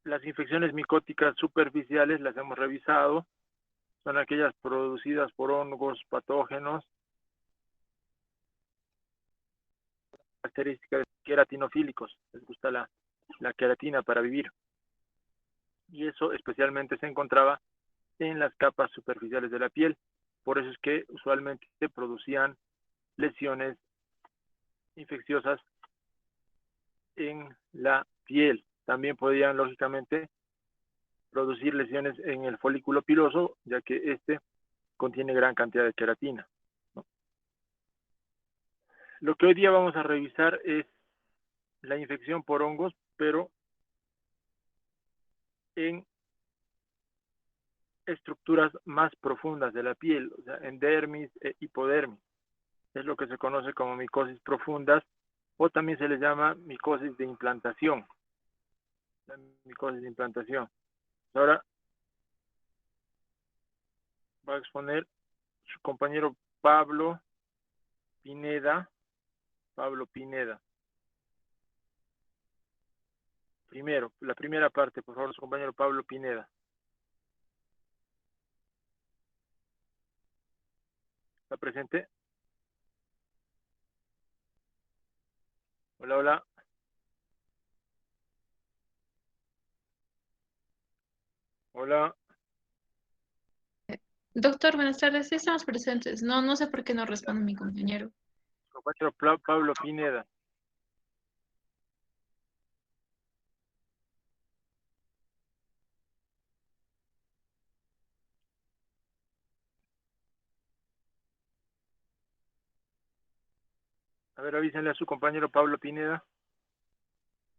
Las infecciones micóticas superficiales las hemos revisado, son aquellas producidas por hongos patógenos, características queratinofílicos, les gusta la queratina para vivir. Y eso especialmente se encontraba en las capas superficiales de la piel. Por eso es que usualmente se producían lesiones infecciosas en la piel. También podían, lógicamente, producir lesiones en el folículo piloso, ya que este contiene gran cantidad de queratina, ¿no? Lo que hoy día vamos a revisar es la infección por hongos, pero en estructuras más profundas de la piel, o sea, en dermis e hipodermis. Es lo que se conoce como micosis profundas, o también se les llama micosis de implantación. La micosis de implantación. Ahora va a exponer su compañero Pablo Pineda. Pablo Pineda. Primero, la primera parte, por favor, su compañero Pablo Pineda. ¿Está presente? Hola, hola. Hola. Doctor, buenas tardes. Sí estamos presentes. No sé por qué no responde mi compañero. Compañero Pablo Pineda. A ver, avísenle a su compañero Pablo Pineda.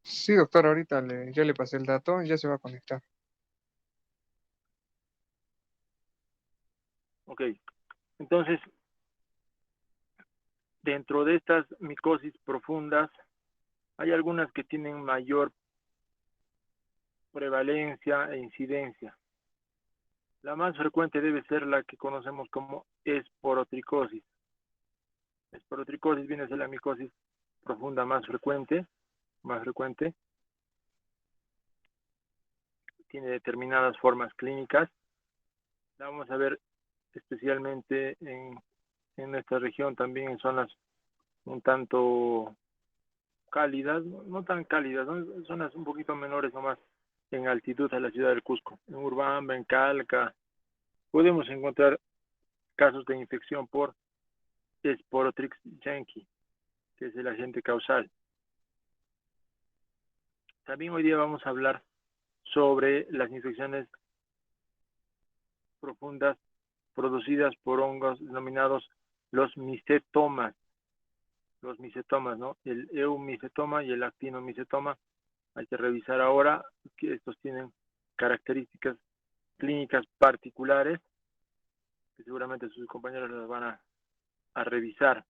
Sí, doctor, ahorita ya le pasé el dato, ya se va a conectar. Ok. Entonces, dentro de estas micosis profundas, hay algunas que tienen mayor prevalencia e incidencia. La más frecuente debe ser la que conocemos como esporotricosis. Esporotricosis viene a ser la micosis profunda más frecuente. Tiene determinadas formas clínicas. La vamos a ver especialmente en nuestra región, también en zonas un tanto cálidas, no tan cálidas, ¿no? Zonas un poquito menores nomás en altitud a la ciudad del Cusco. En Urbamba, en Calca, podemos encontrar casos de infección por Sporotrix jenkins, que es el agente causal. También hoy día vamos a hablar sobre las infecciones profundas producidas por hongos denominados los micetomas. Los micetomas, ¿no? El eumicetoma y el actinomicetoma. Hay que revisar ahora que estos tienen características clínicas particulares que seguramente sus compañeros las van a revisar.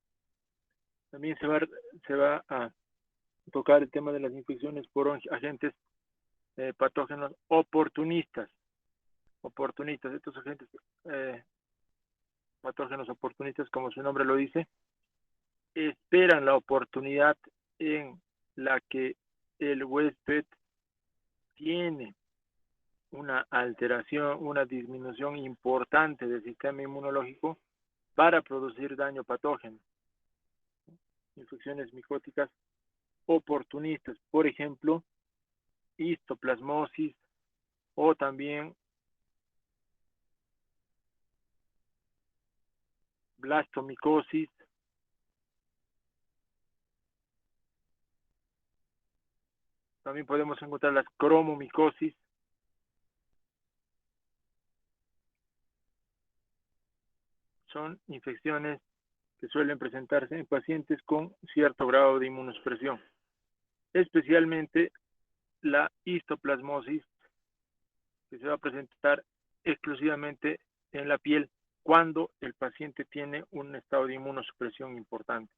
También se va a tocar el tema de las infecciones por agentes patógenos oportunistas. Estos agentes patógenos oportunistas, como su nombre lo dice, esperan la oportunidad en la que el huésped tiene una alteración, una disminución importante del sistema inmunológico para producir daño patógeno. Infecciones micóticas oportunistas, por ejemplo, histoplasmosis o también blastomicosis. También podemos encontrar las cromomicosis. Son infecciones que suelen presentarse en pacientes con cierto grado de inmunosupresión, especialmente la histoplasmosis, que se va a presentar exclusivamente en la piel cuando el paciente tiene un estado de inmunosupresión importante.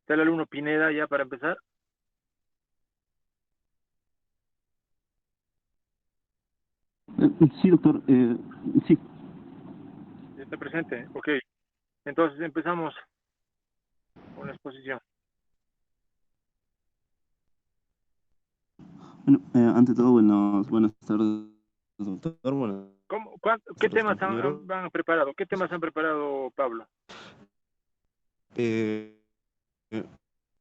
¿Está el alumno Pineda ya para empezar? Sí, doctor. Sí. ¿Está presente? Ok. Entonces empezamos con la exposición. Bueno, ante todo, buenas tardes, doctor. Buenas ¿Qué tardes, temas compañero. han preparado? ¿Qué temas han preparado, Pablo? Eh, eh,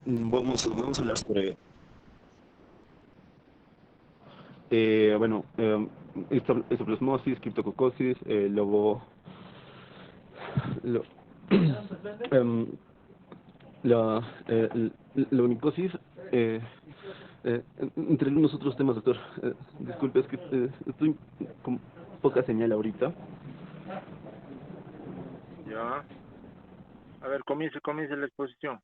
vamos a hablar sobre, bueno, histoplasmosis, criptococosis, lo- em, la unicosis, eh, entre algunos otros temas, doctor. Disculpe, es que estoy con poca señal ahorita. Ya. A ver, comience la exposición.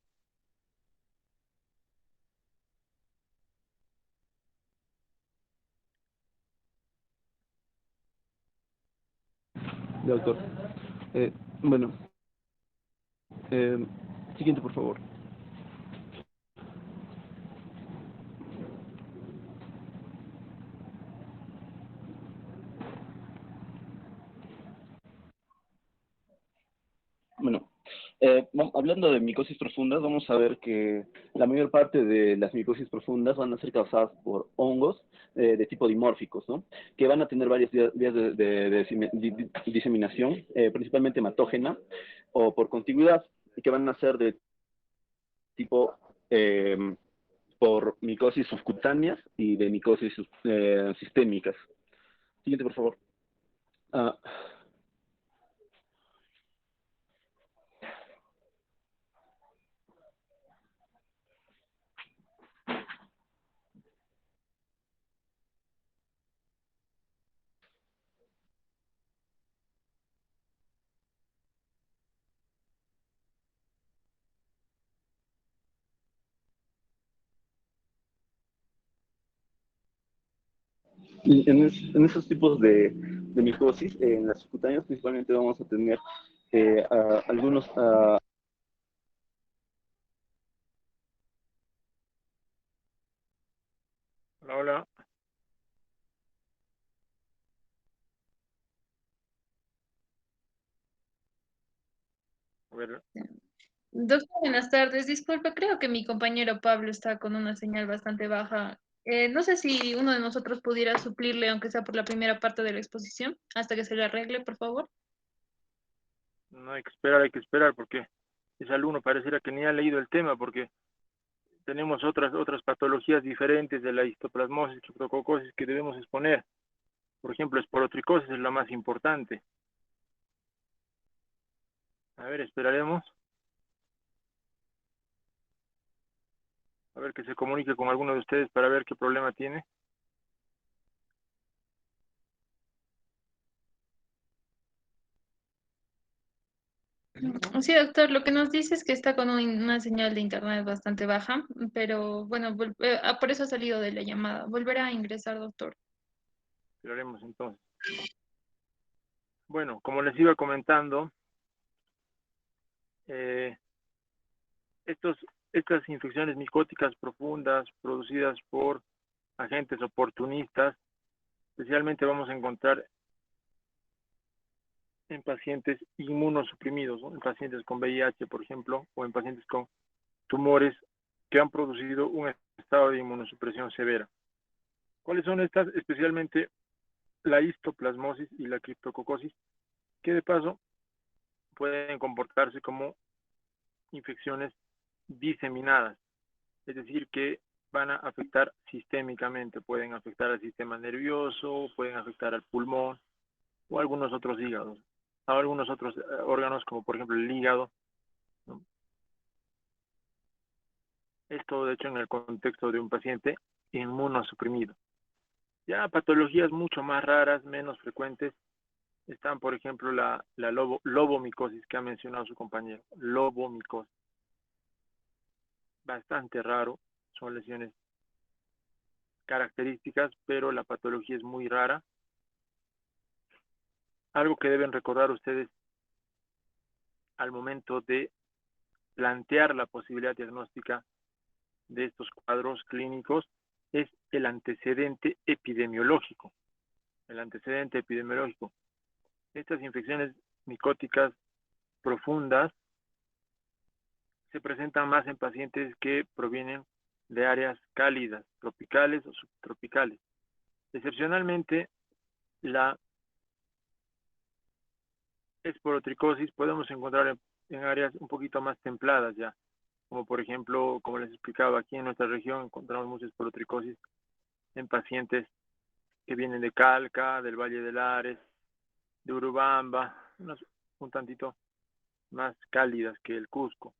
Doctor. Eh, bueno, eh, siguiente, por favor. Bueno, hablando de micosis profundas, vamos a ver que la mayor parte de las micosis profundas van a ser causadas por hongos de tipo dimórficos, ¿no? Que van a tener varias vías de diseminación, principalmente hematógena o por contigüidad, y que van a ser de tipo por micosis subcutáneas y de micosis sistémicas. Siguiente, por favor. Ah, en esos tipos de micosis, en las subcutáneas principalmente vamos a tener algunos Hola, hola. A ver, Doctor, buenas tardes. Disculpe, creo que mi compañero Pablo está con una señal bastante baja. No sé si uno de nosotros pudiera suplirle, aunque sea por la primera parte de la exposición, hasta que se le arregle, por favor. no hay que esperar, porque ese alumno pareciera que ni ha leído el tema, porque tenemos otras patologías diferentes de la histoplasmosis, criptococosis que debemos exponer. Por ejemplo, esporotricosis es la más importante. A ver, esperaremos. A ver que se comunique con alguno de ustedes para ver qué problema tiene. Sí, doctor, lo que nos dice es que está con una señal de internet bastante baja, pero bueno, por eso ha salido de la llamada. Volverá a ingresar, doctor. Esperaremos entonces. Bueno, como les iba comentando, eh, estas infecciones micóticas profundas producidas por agentes oportunistas, especialmente vamos a encontrar en pacientes inmunosuprimidos, ¿no? En pacientes con VIH, por ejemplo, o en pacientes con tumores que han producido un estado de inmunosupresión severa. ¿Cuáles son estas? Especialmente la histoplasmosis y la criptococosis, que de paso pueden comportarse como infecciones diseminadas, es decir, que van a afectar sistémicamente, pueden afectar al sistema nervioso, pueden afectar al pulmón o algunos otros hígados, algunos otros órganos como por ejemplo el hígado, ¿no? Esto de hecho en el contexto de un paciente inmunosuprimido. Ya patologías mucho más raras, menos frecuentes, están por ejemplo la lobomicosis que ha mencionado su compañero, lobomicosis, bastante raro, son lesiones características, pero la patología es muy rara. Algo que deben recordar ustedes al momento de plantear la posibilidad diagnóstica de estos cuadros clínicos es el antecedente epidemiológico. El antecedente epidemiológico. Estas infecciones micóticas profundas se presentan más en pacientes que provienen de áreas cálidas, tropicales o subtropicales. Excepcionalmente, la esporotricosis podemos encontrar en áreas un poquito más templadas ya, como por ejemplo, como les explicaba, aquí en nuestra región encontramos mucha esporotricosis en pacientes que vienen de Calca, del Valle del Ares, de Urubamba, un tantito más cálidas que el Cusco.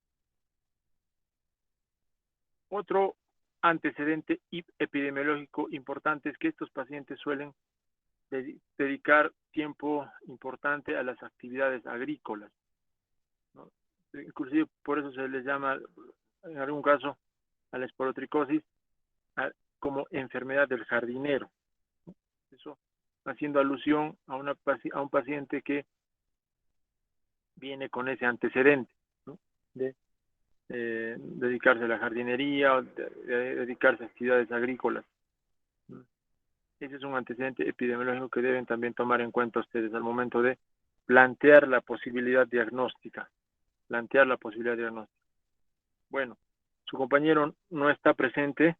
Otro antecedente epidemiológico importante es que estos pacientes suelen dedicar tiempo importante a las actividades agrícolas, ¿no? Inclusive por eso se les llama, en algún caso, a la esporotricosis como enfermedad del jardinero. Eso haciendo alusión a un paciente que viene con ese antecedente, ¿no? De dedicarse a la jardinería o de dedicarse a actividades agrícolas. Ese es un antecedente epidemiológico que deben también tomar en cuenta ustedes al momento de plantear la posibilidad diagnóstica. Bueno, su compañero no está presente,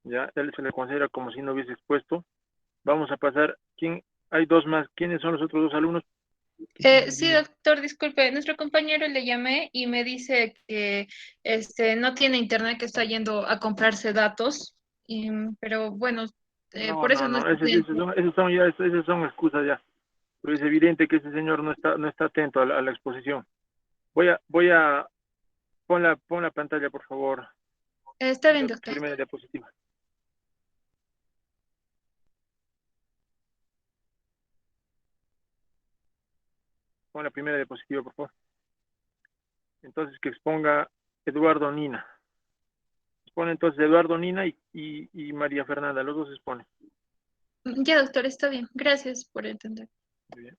ya él se le considera como si no hubiese expuesto. Vamos a pasar, hay dos más, ¿quiénes son los otros dos alumnos? Sí, doctor, disculpe, nuestro compañero le llamé y me dice que no tiene internet, que está yendo a comprarse datos, pero bueno, por eso no está presente. Esas son excusas ya. Pero es evidente que ese señor no está atento a la exposición. Pon la pantalla, por favor. Está bien, La doctor. primera diapositiva. Pon la primera diapositiva, por favor. Entonces, que exponga Eduardo Nina. Expone entonces Eduardo Nina y María Fernanda, los dos exponen. Ya, doctor, está bien. Gracias por entender. Muy bien.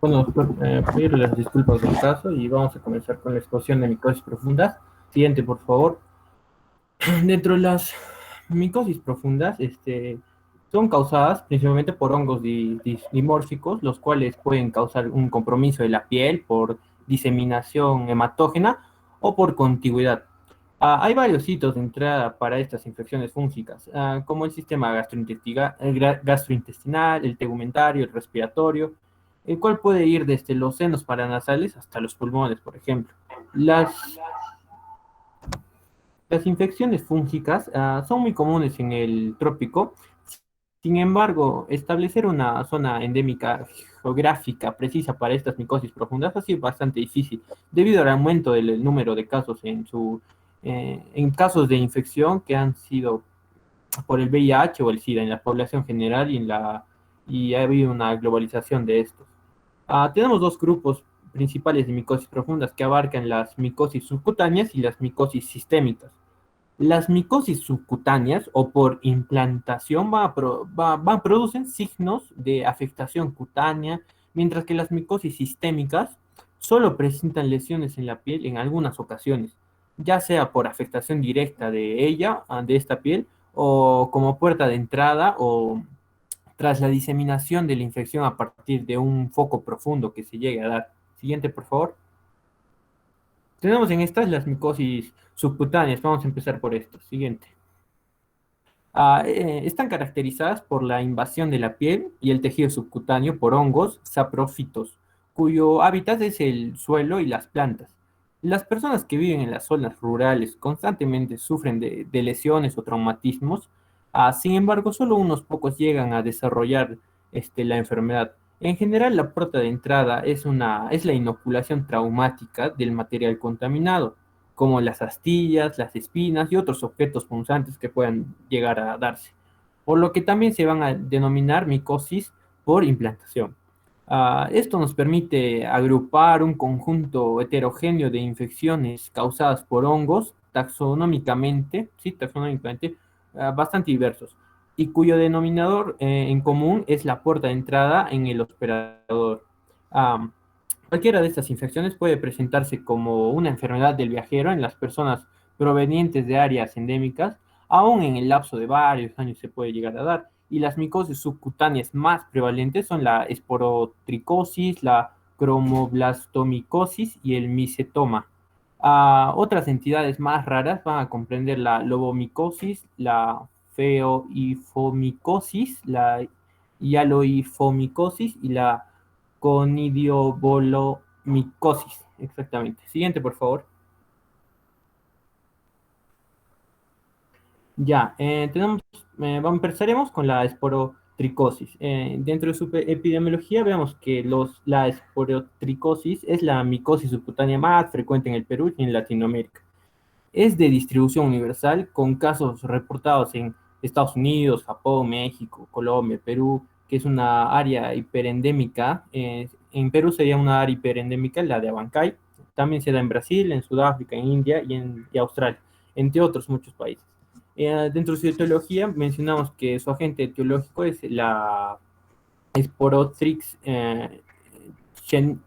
Bueno, doctor, pedir las disculpas del caso y vamos a comenzar con la exposición de micosis profundas. Siguiente, por favor. Dentro de las micosis profundas, son causadas principalmente por hongos dimórficos, los cuales pueden causar un compromiso de la piel por diseminación hematógena o por contigüidad. Hay varios sitios de entrada para estas infecciones fúngicas, como el sistema gastrointestinal, el tegumentario, el respiratorio, el cual puede ir desde los senos paranasales hasta los pulmones, por ejemplo. Las infecciones fúngicas son muy comunes en el trópico. Sin embargo, establecer una zona endémica geográfica precisa para estas micosis profundas ha sido bastante difícil, debido al aumento del número de casos en casos de infección que han sido por el VIH o el SIDA en la población general y ha habido una globalización de estos. Tenemos dos grupos principales de micosis profundas que abarcan las micosis subcutáneas y las micosis sistémicas. Las micosis subcutáneas o por implantación producen signos de afectación cutánea, mientras que las micosis sistémicas solo presentan lesiones en la piel en algunas ocasiones, ya sea por afectación directa de esta piel, o como puerta de entrada o tras la diseminación de la infección a partir de un foco profundo que se llegue a dar. Siguiente, por favor. Tenemos en estas las micosis subcutáneas. Vamos a empezar por esto. Siguiente. Están caracterizadas por la invasión de la piel y el tejido subcutáneo por hongos saprófitos, cuyo hábitat es el suelo y las plantas. Las personas que viven en las zonas rurales constantemente sufren de lesiones o traumatismos. Sin embargo, solo unos pocos llegan a desarrollar la enfermedad. En general, la puerta de entrada es la inoculación traumática del material contaminado, como las astillas, las espinas y otros objetos punzantes que puedan llegar a darse, por lo que también se van a denominar micosis por implantación. Esto nos permite agrupar un conjunto heterogéneo de infecciones causadas por hongos taxonómicamente, bastante diversos, y cuyo denominador en común es la puerta de entrada en el hospedador. Cualquiera de estas infecciones puede presentarse como una enfermedad del viajero en las personas provenientes de áreas endémicas, aún en el lapso de varios años se puede llegar a dar, y las micosis subcutáneas más prevalentes son la esporotricosis, la cromoblastomicosis y el micetoma. Otras entidades más raras van a comprender la lobomicosis, la feoifomicosis, la hialoifomicosis y la conidiobolomicosis. Exactamente. Siguiente, por favor. Ya, empezaremos con la esporotricosis. Dentro de su epidemiología vemos que la esporotricosis es la micosis subcutánea más frecuente en el Perú y en Latinoamérica. Es de distribución universal, con casos reportados en Estados Unidos, Japón, México, Colombia, Perú, que es una área hiperendémica. En Perú sería una área hiperendémica, la de Abancay. También se da en Brasil, en Sudáfrica, en India y Australia, entre otros muchos países. Dentro de su etiología mencionamos que su agente etiológico es la Sporotrix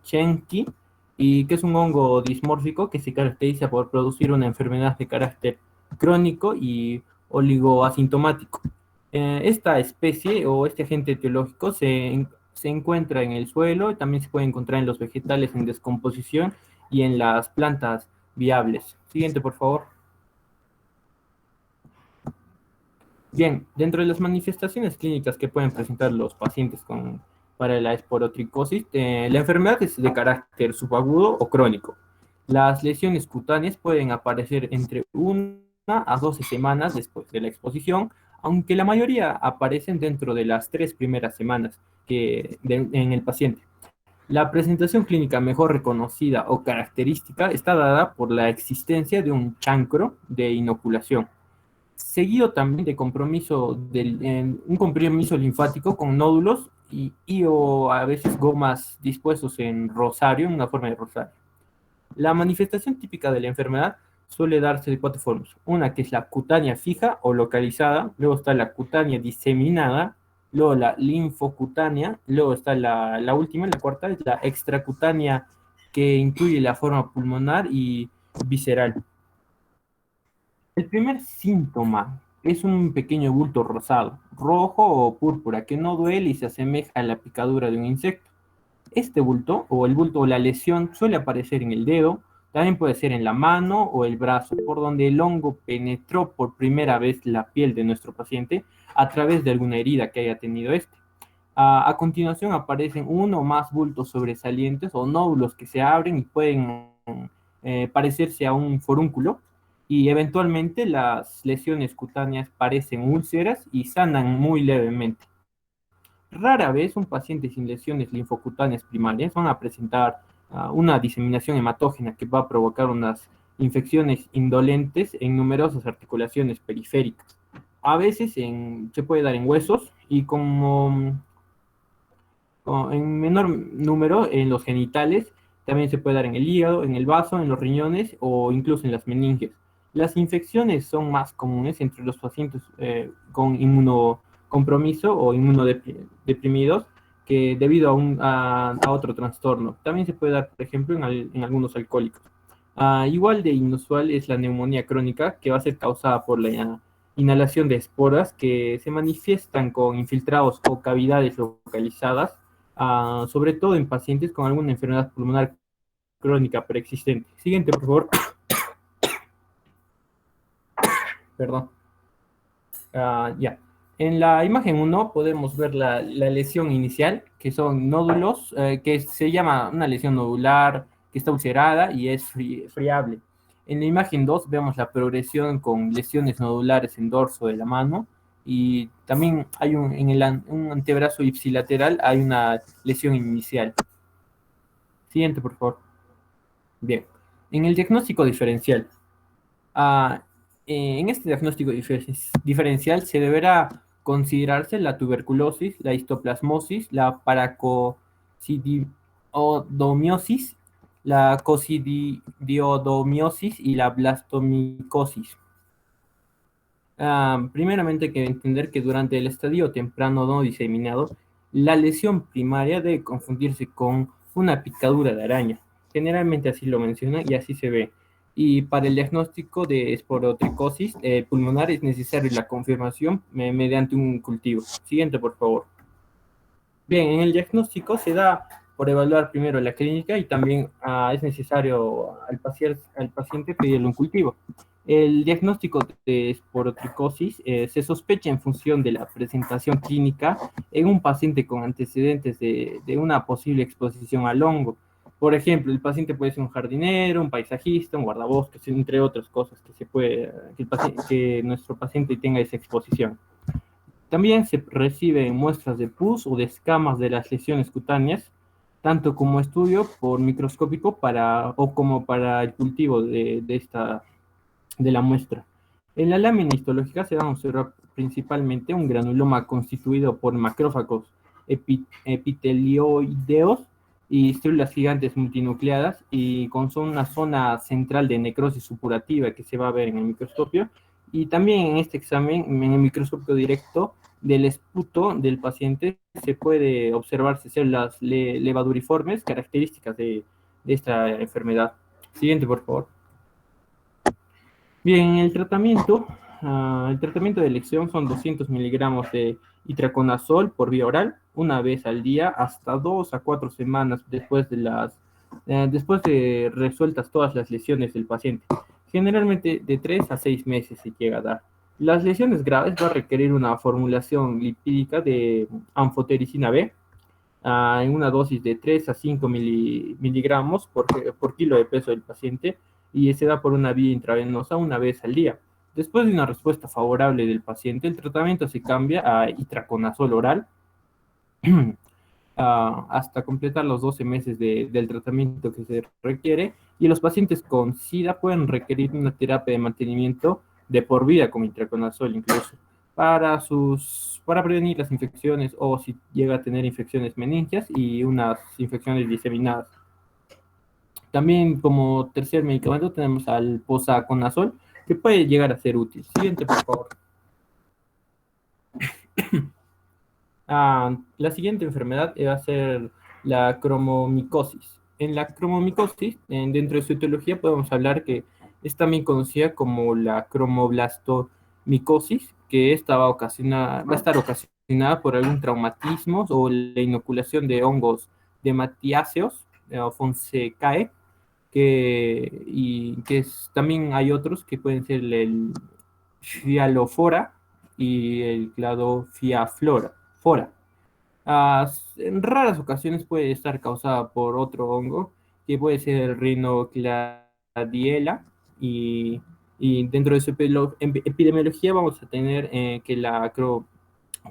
chenki, y que es un hongo dismórfico que se caracteriza por producir una enfermedad de carácter crónico y oligoasintomático. Esta especie o este agente etiológico se encuentra en el suelo, también se puede encontrar en los vegetales en descomposición y en las plantas viables. Siguiente, por favor. Bien, dentro de las manifestaciones clínicas que pueden presentar los pacientes para la esporotricosis, la enfermedad es de carácter subagudo o crónico. Las lesiones cutáneas pueden aparecer entre 1 a 12 semanas después de la exposición, aunque la mayoría aparecen dentro de las 3 primeras semanas en el paciente. La presentación clínica mejor reconocida o característica está dada por la existencia de un chancro de inoculación, seguido también de un compromiso linfático con nódulos o a veces gomas dispuestos en rosario, en una forma de rosario. La manifestación típica de la enfermedad suele darse de 4 formas. Una que es la cutánea fija o localizada, luego está la cutánea diseminada, luego la linfocutánea, luego está la última, la cuarta, es la extracutánea, que incluye la forma pulmonar y visceral. El primer síntoma es un pequeño bulto rosado, rojo o púrpura, que no duele y se asemeja a la picadura de un insecto. Este bulto, o el bulto o la lesión, suele aparecer en el dedo, también puede ser en la mano o el brazo, por donde el hongo penetró por primera vez la piel de nuestro paciente a través de alguna herida que haya tenido este. A continuación aparecen uno o más bultos sobresalientes o nódulos que se abren y pueden parecerse a un forúnculo, y eventualmente las lesiones cutáneas parecen úlceras y sanan muy levemente. Rara vez un paciente sin lesiones linfocutáneas primarias van a presentar una diseminación hematógena que va a provocar unas infecciones indolentes en numerosas articulaciones periféricas. A veces se puede dar en huesos y en menor número en los genitales. También se puede dar en el hígado, en el vaso, en los riñones o incluso en las meninges. Las infecciones son más comunes entre los pacientes con inmunocompromiso o inmunodeprimidos que debido a otro trastorno. También se puede dar, por ejemplo, en algunos alcohólicos. Igual de inusual es la neumonía crónica, que va a ser causada por la inhalación de esporas que se manifiestan con infiltrados o cavidades localizadas, sobre todo en pacientes con alguna enfermedad pulmonar crónica preexistente. Siguiente, por favor. Perdón. Ya. En la imagen 1 podemos ver la lesión inicial, que son nódulos, que se llama una lesión nodular, que está ulcerada y es friable. En la imagen 2 vemos la progresión con lesiones nodulares en dorso de la mano, y también hay un antebrazo ipsilateral, hay una lesión inicial. Siguiente, por favor. Bien. En el diagnóstico diferencial, en este diagnóstico diferencial se deberá considerarse la tuberculosis, la histoplasmosis, la paracoccidiodomiosis, la coccidiodomiosis y la blastomicosis. Primeramente hay que entender que durante el estadio temprano no diseminado, la lesión primaria debe confundirse con una picadura de araña. Generalmente así lo menciona y así se ve. Y para el diagnóstico de esporotricosis pulmonar es necesaria la confirmación mediante un cultivo. Siguiente, por favor. Bien, en el diagnóstico se da por evaluar primero la clínica y también es necesario al paciente pedirle un cultivo. El diagnóstico de esporotricosis se sospecha en función de la presentación clínica en un paciente con antecedentes de una posible exposición al hongo. Por ejemplo, el paciente puede ser un jardinero, un paisajista, un guardabosques, entre otras cosas que nuestro paciente tenga esa exposición. También se reciben muestras de pus o de escamas de las lesiones cutáneas, tanto como estudio por microscópico o como para el cultivo de la muestra. En la lámina histológica se van a observar principalmente un granuloma constituido por macrófagos epitelioideos y células gigantes multinucleadas y con una zona central de necrosis supurativa que se va a ver en el microscopio. Y también en este examen, en el microscopio directo del esputo del paciente, se puede observar células levaduriformes características de esta enfermedad. Siguiente, por favor. Bien, el tratamiento de elección son 200 miligramos de itraconazol por vía oral, una vez al día, hasta 2 a 4 semanas después de resueltas todas las lesiones del paciente. Generalmente de 3 a 6 meses se llega a dar. Las lesiones graves va a requerir una formulación lipídica de anfotericina B en una dosis de 3 a 5 miligramos por kilo de peso del paciente y se da por una vía intravenosa una vez al día. Después de una respuesta favorable del paciente, el tratamiento se cambia a itraconazol oral hasta completar los 12 meses del tratamiento que se requiere, y los pacientes con SIDA pueden requerir una terapia de mantenimiento de por vida con itraconazol incluso para prevenir las infecciones o si llega a tener infecciones meningias y unas infecciones diseminadas. También como tercer medicamento tenemos al posaconazol, que puede llegar a ser útil. Siguiente, por favor. La siguiente enfermedad va a ser la cromomicosis. En la cromomicosis, dentro de su etiología, podemos hablar que es también conocida como la cromoblastomicosis, que esta va a estar ocasionada por algún traumatismo o la inoculación de hongos de matiáceos o fonsecae, también hay otros que pueden ser el Fialofora y el Cladofiaflora. En raras ocasiones puede estar causada por otro hongo, que puede ser el Rhinocladiela, y dentro de su epidemiología vamos a tener que la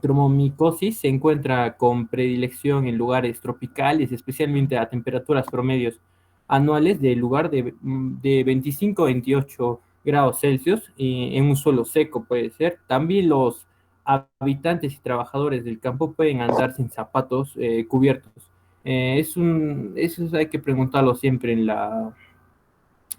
cromomicosis se encuentra con predilección en lugares tropicales, especialmente a temperaturas promedios anuales del lugar de 25 a 28 grados Celsius, y en un suelo seco puede ser. También los habitantes y trabajadores del campo pueden andar sin zapatos cubiertos. Eso hay que preguntarlo siempre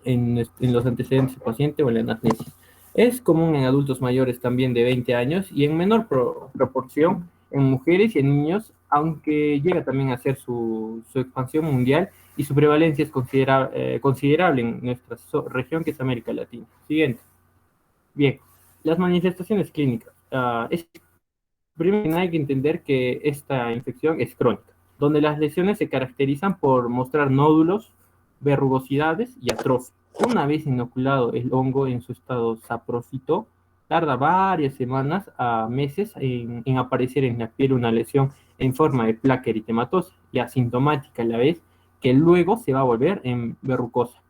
en los antecedentes del paciente o en la anamnesis. Es común en adultos mayores también de 20 años y en menor proporción en mujeres y en niños, aunque llega también a ser su expansión mundial y su prevalencia es considerable en nuestra región, que es América Latina. Siguiente. Bien, las manifestaciones clínicas. Primero hay que entender que esta infección es crónica, donde las lesiones se caracterizan por mostrar nódulos, verrugosidades y atrofia. Una vez inoculado el hongo en su estado saprófito, tarda varias semanas a meses en aparecer en la piel una lesión en forma de placa eritematosa y asintomática a la vez, que luego se va a volver en verrucosa.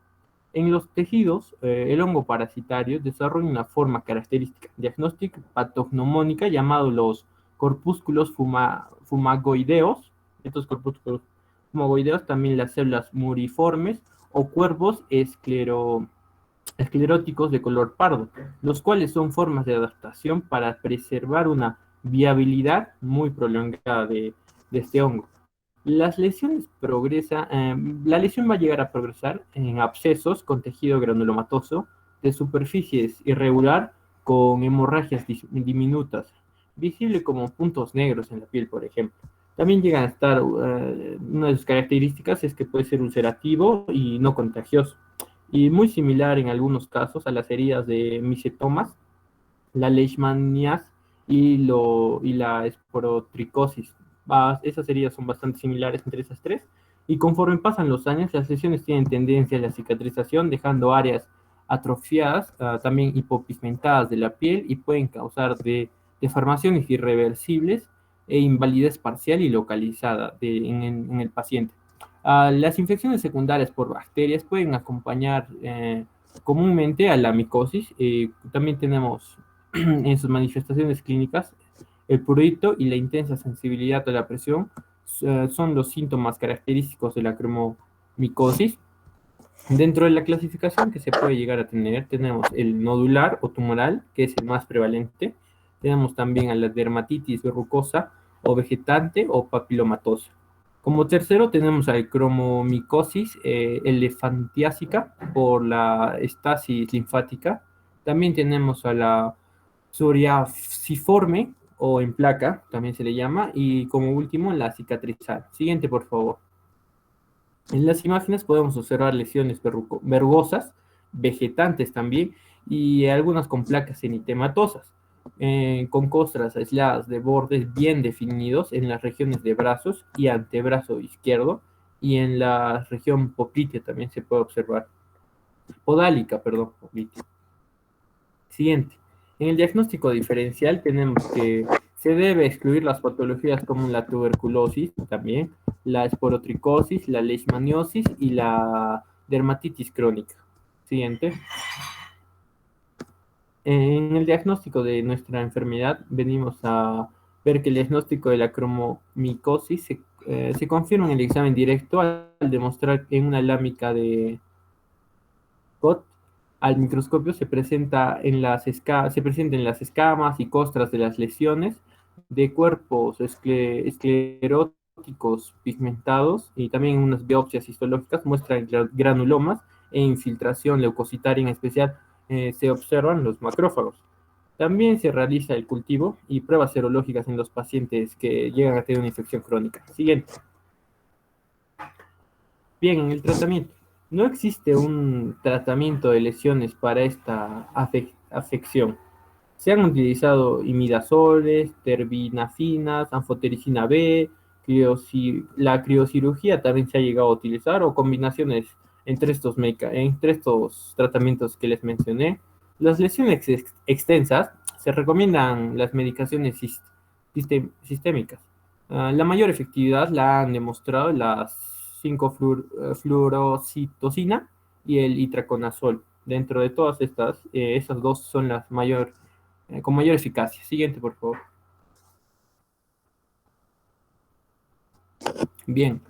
En los tejidos, el hongo parasitario desarrolla una forma característica diagnóstica patognomónica llamado los corpúsculos fumagoideos. Estos corpúsculos fumagoideos, también las células muriformes o cuerpos escleróticos de color pardo, los cuales son formas de adaptación para preservar una viabilidad muy prolongada de este hongo. La lesión va a llegar a progresar en abscesos con tejido granulomatoso de superficies irregular con hemorragias diminutas, visible como puntos negros en la piel, por ejemplo. También llegan a estar, una de sus características es que puede ser ulcerativo y no contagioso. y muy similar en algunos casos a las heridas de micetomas, la leishmanias y la esporotricosis. Esas heridas son bastante similares entre esas tres. Y conforme pasan los años, las lesiones tienen tendencia a la cicatrización, dejando áreas atrofiadas, también hipopigmentadas de la piel, y pueden causar deformaciones irreversibles e invalidez parcial y localizada en el paciente. Las infecciones secundarias por bacterias pueden acompañar comúnmente a la micosis. También tenemos en sus manifestaciones clínicas el prurito y la intensa sensibilidad a la presión. Son los síntomas característicos de la cromomicosis. Dentro de la clasificación que se puede llegar a tener, tenemos el nodular o tumoral, que es el más prevalente. Tenemos también a la dermatitis verrucosa o vegetante o papilomatosa. Como tercero tenemos a la cromomicosis elefantiásica por la estasis linfática. También tenemos a la psoriasiforme o en placa, también se le llama. Y como último, la cicatrizal. Siguiente, por favor. En las imágenes podemos observar lesiones verrugosas, vegetantes también, y algunas con placas enitematosas, con costras aisladas de bordes bien definidos en las regiones de brazos y antebrazo izquierdo, y en la región poplitea también se puede observar. Podálica, perdón, poplitea. Siguiente. En el diagnóstico diferencial tenemos que se debe excluir las patologías como la tuberculosis, también la esporotricosis, la leishmaniosis y la dermatitis crónica. Siguiente. En el diagnóstico de nuestra enfermedad venimos a ver que el diagnóstico de la cromomicosis se confirma en el examen directo al demostrar que en una lámica de Cot al microscopio se presenta en las escamas y costras de las lesiones de cuerpos escleróticos pigmentados, y también unas biopsias histológicas muestran granulomas e infiltración leucocitaria. En especial se observan los macrófagos. También se realiza el cultivo y pruebas serológicas en los pacientes que llegan a tener una infección crónica. Siguiente. Bien, en el tratamiento. No existe un tratamiento de lesiones para esta afección. Se han utilizado imidazoles, terbinafinas, anfotericina B, la criocirugía también se ha llegado a utilizar, o combinaciones entre estos tratamientos que les mencioné. Las lesiones extensas se recomiendan las medicaciones sistémicas. La mayor efectividad la han demostrado las 5-fluorocitosina y el itraconazol. Dentro de todas estas, esas dos son las con mayor eficacia. Siguiente, por favor. Bien.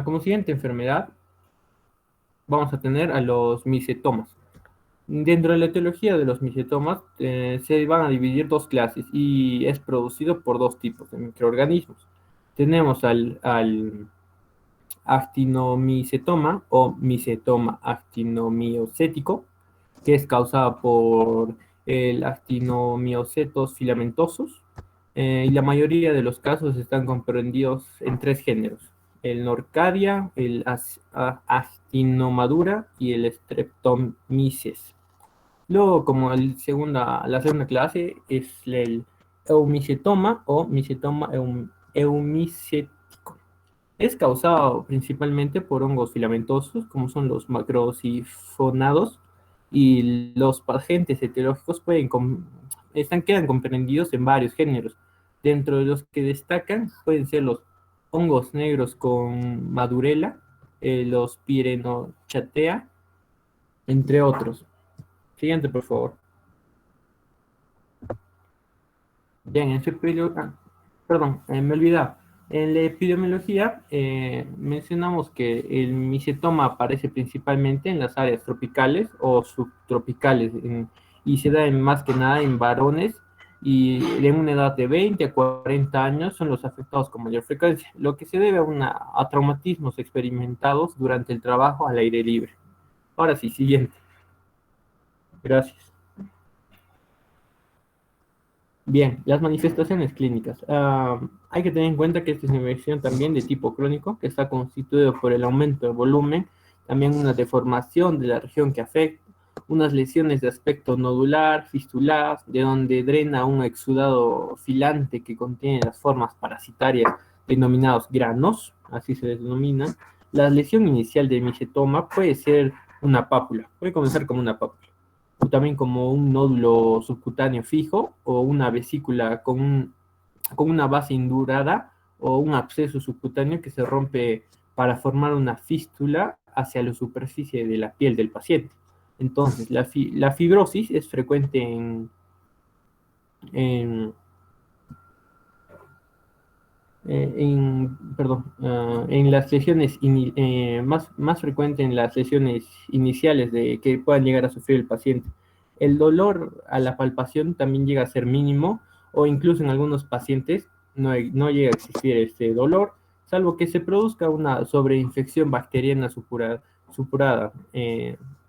Como siguiente enfermedad, vamos a tener a los micetomas. Dentro de la etiología de los micetomas se van a dividir dos clases y es producido por dos tipos de microorganismos. Tenemos al actinomicetoma o micetoma actinomiocético, que es causado por el actinomiocetos filamentosos, y la mayoría de los casos están comprendidos en tres géneros: el Nocardia, el Actinomadura y el Streptomyces. Luego, como la segunda clase es el eumicetoma o micetoma eumicético. Es causado principalmente por hongos filamentosos, como son los macrosifonados, y los agentes etiológicos quedan comprendidos en varios géneros. Dentro de los que destacan pueden ser los hongos negros con madurela, los Pirenochatea, entre otros. Siguiente, por favor. Bien, me olvidaba. En la epidemiología mencionamos que el micetoma aparece principalmente en las áreas tropicales o subtropicales, y se da más que nada en varones, y en una edad de 20 a 40 años son los afectados con mayor frecuencia, lo que se debe a traumatismos experimentados durante el trabajo al aire libre. Ahora sí, siguiente. Gracias. Bien, las manifestaciones clínicas. Hay que tener en cuenta que esta es una infección también de tipo crónico, que está constituido por el aumento de volumen también una deformación de la región que afecta, unas lesiones de aspecto nodular, fistuladas, de donde drena un exudado filante que contiene las formas parasitarias denominados granos, así se les denomina. La lesión inicial del micetoma puede ser una pápula, puede comenzar como una pápula, o también como un nódulo subcutáneo fijo o una vesícula con una base indurada o un absceso subcutáneo que se rompe para formar una fístula hacia la superficie de la piel del paciente. Entonces, la fibrosis es frecuente en, en las lesiones más frecuente en las lesiones iniciales de que puedan llegar a sufrir el paciente. El dolor a la palpación también llega a ser mínimo o incluso en algunos pacientes no llega a existir este dolor, salvo que se produzca una sobreinfección bacteriana supurada.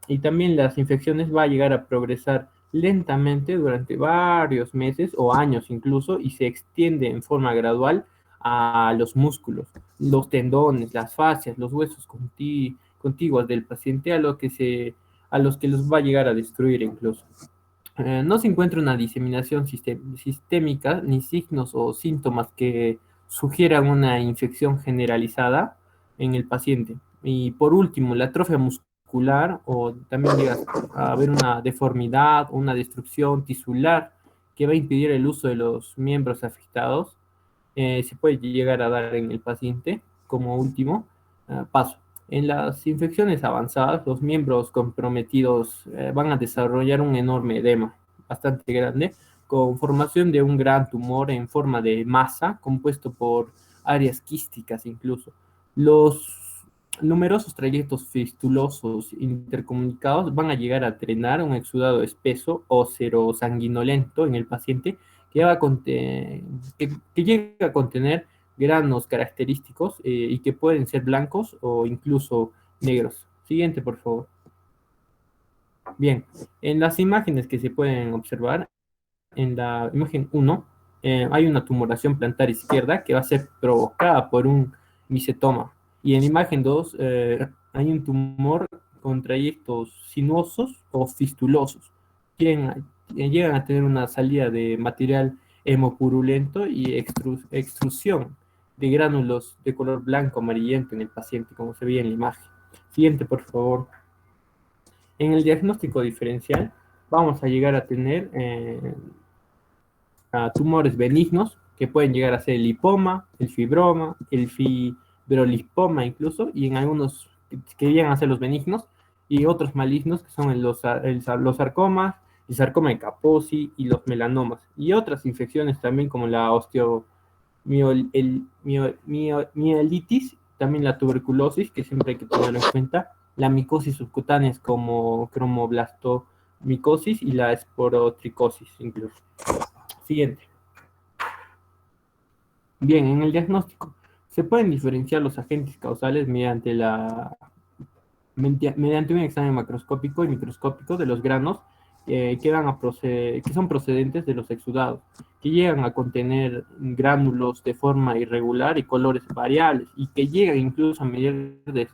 Y también las infecciones va a llegar a progresar lentamente durante varios meses o años incluso y se extiende en forma gradual a los músculos, los tendones, las fascias, los huesos contiguos del paciente a los que los va a llegar a destruir incluso. No se encuentra una diseminación sistémica ni signos o síntomas que sugieran una infección generalizada en el paciente. Y por último, la atrofia muscular o también llega a haber una deformidad o una destrucción tisular que va a impedir el uso de los miembros afectados se puede llegar a dar en el paciente como último paso. En las infecciones avanzadas, los miembros comprometidos van a desarrollar un enorme edema bastante grande, con formación de un gran tumor en forma de masa, compuesto por áreas quísticas incluso. Los numerosos trayectos fistulosos intercomunicados van a llegar a drenar un exudado espeso o sanguinolento en el paciente que llega a contener granos característicos y que pueden ser blancos o incluso negros. Siguiente, por favor. Bien, en las imágenes que se pueden observar, en la imagen 1, hay una tumoración plantar izquierda que va a ser provocada por un micetoma. Y en la imagen 2 hay un tumor con trayectos sinuosos o fistulosos. Llegan a tener una salida de material hemopurulento y extrusión de gránulos de color blanco amarillento en el paciente, como se veía en la imagen. Siguiente, por favor. En el diagnóstico diferencial vamos a llegar a tener tumores benignos que pueden llegar a ser el lipoma, el fibroma, el fibrolipoma incluso, y en algunos que llegan a ser los benignos, y otros malignos que son los sarcomas, el sarcoma de Kaposi y los melanomas, y otras infecciones también como la osteomielitis, también la tuberculosis, que siempre hay que tenerlo en cuenta, la micosis subcutánea como cromoblastomicosis y la esporotricosis incluso. Siguiente. Bien, en el diagnóstico se pueden diferenciar los agentes causales mediante un examen macroscópico y microscópico de los granos que son procedentes de los exudados, que llegan a contener gránulos de forma irregular y colores variables, y que llegan incluso a medir de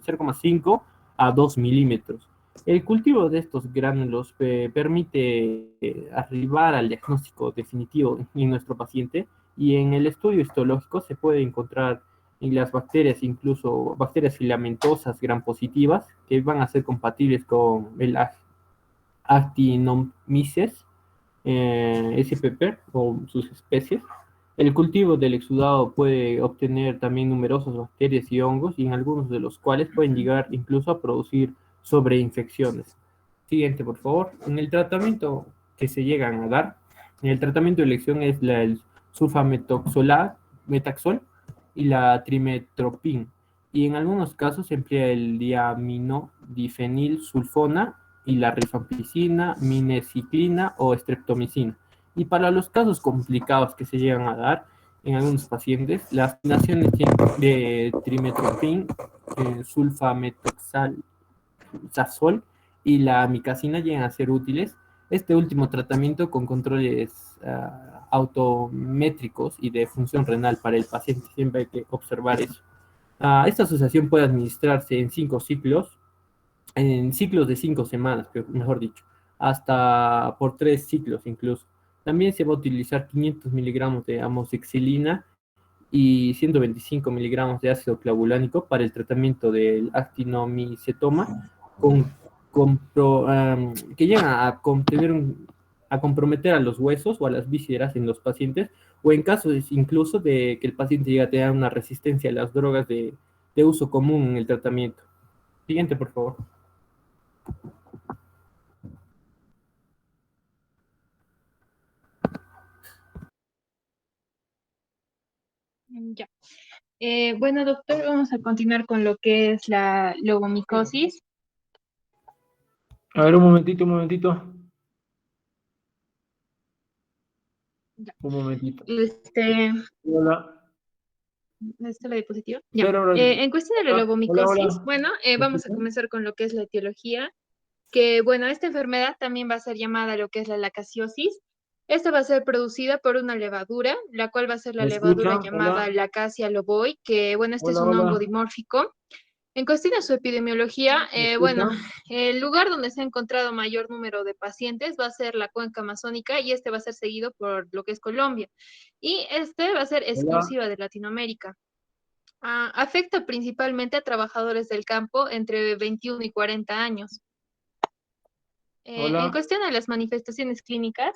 0,5 a 2 milímetros. El cultivo de estos gránulos permite arribar al diagnóstico definitivo en nuestro paciente, y en el estudio histológico se puede encontrar en las bacterias, incluso bacterias filamentosas gram positivas, que van a ser compatibles con el Actinomyces spp o sus especies. El cultivo del exudado puede obtener también numerosas bacterias y hongos, y en algunos de los cuales pueden llegar incluso a producir sobreinfecciones. Siguiente, por favor. En el tratamiento que se llegan a dar, en el tratamiento de elección es el sulfametoxol y la trimetoprim, y en algunos casos se emplea el diaminodifenilsulfona y la rifampicina, mineciclina o streptomicina. Y para los casos complicados que se llegan a dar en algunos pacientes, las combinaciones de trimetoprim, sulfametoxazol y la amicacina llegan a ser útiles. Este último tratamiento con controles autométricos y de función renal para el paciente, siempre hay que observar eso. Esta asociación puede administrarse en ciclos de 5 semanas, mejor dicho, hasta por 3 ciclos incluso. También se va a utilizar 500 miligramos de amoxicilina y 125 miligramos de ácido clavulánico para el tratamiento del actinomicetoma con, que llega a, a comprometer a los huesos o a las vísceras en los pacientes, o en casos incluso de que el paciente llegue a tener una resistencia a las drogas de uso común en el tratamiento. Siguiente, por favor. Ya. Bueno, doctor, vamos a continuar con lo que es la logomicosis. A ver, un momentito, un momentito. Ya. Un momentito. ¿Esta Hola. es la diapositiva? Ya. Pero ahora- En cuestión de la hola, logomicosis, hola. bueno, ¿Me vamos a escuchan? comenzar con lo que es la etiología, que bueno, esta enfermedad también va a ser llamada lo que es la lacasiosis. Esta va a ser producida por una levadura, la cual va a ser la ¿Me levadura escuchan? llamada Hola, Lacasia loboi, que bueno, este es hola, un hongo hola. dimórfico. En cuestión de su epidemiología, ¿Me bueno, escuchan? el lugar donde se ha encontrado mayor número de pacientes va a ser la cuenca amazónica y este va a ser seguido por lo que es Colombia. Y este va a ser Hola, exclusiva de Latinoamérica. Afecta principalmente a trabajadores del campo entre 21 y 40 años. En hola, cuestión de las manifestaciones clínicas,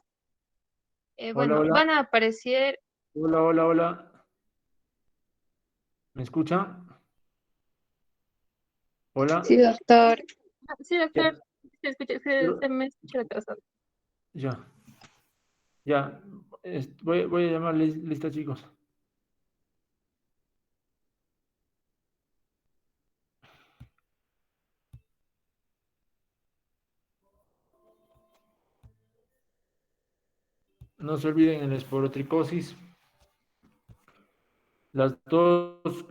hola, bueno, hola, van a aparecer... hola, hola, hola. ¿Me escuchan? Sí, Hola. doctor. Sí, Ya, doctor. Se me escucha retrasado. ya, ya. Voy a llamar lista, chicos. No se olviden en la esporotricosis. Las dos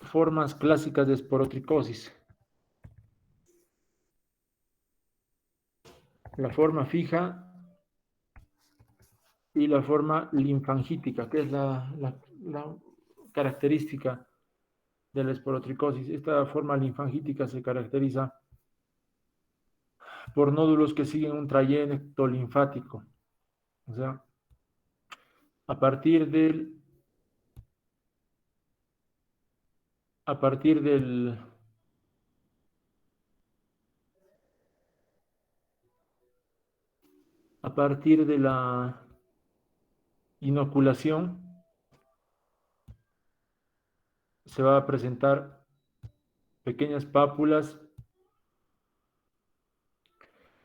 formas clásicas de esporotricosis. La forma fija y la forma linfangítica, que es la característica de la esporotricosis. Esta forma linfangítica se caracteriza por nódulos que siguen un trayecto linfático. O sea, a partir del, a partir del, a partir de la inoculación se va a presentar pequeñas pápulas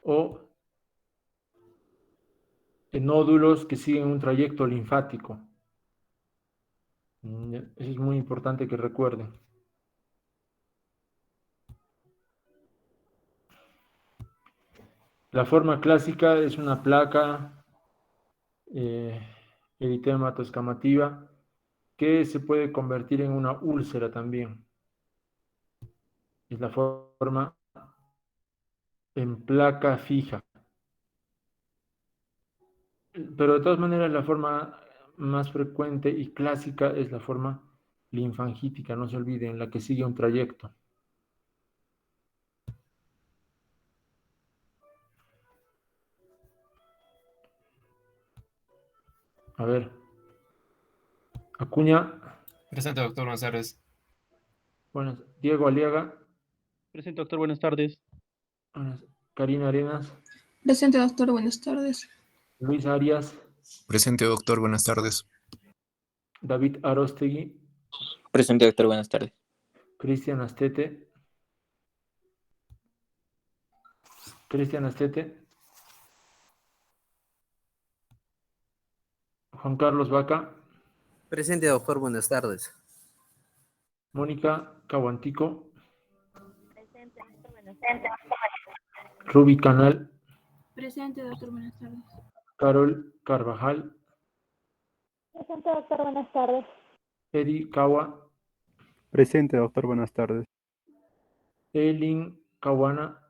o nódulos que siguen un trayecto linfático. Eso es muy importante que recuerden. La forma clásica es una placa eh, eritema que se puede convertir en una úlcera también. Es la forma en placa fija. Pero de todas maneras la forma más frecuente y clásica es la forma linfangítica, no se olviden, la que sigue un trayecto. A ver, Acuña, Presente, doctor. Buenas tardes. buenas. Diego Aliaga, Presente, doctor, buenas tardes. buenas. Karina Arenas, Presente, doctor, buenas tardes. Luis Arias, Presente, doctor. Buenas tardes. David Arostegui, Presente, doctor, buenas tardes. Cristian Astete, Juan Carlos Vaca, Presente, doctor, buenas tardes. Mónica Caguantico, Presente, doctor, buenas tardes. Ruby Canal, Presente, doctor, buenas tardes. Carol Carvajal, Presente, doctor, buenas tardes. Eri Kawa, Presente, doctor, buenas tardes. Elin Caguana,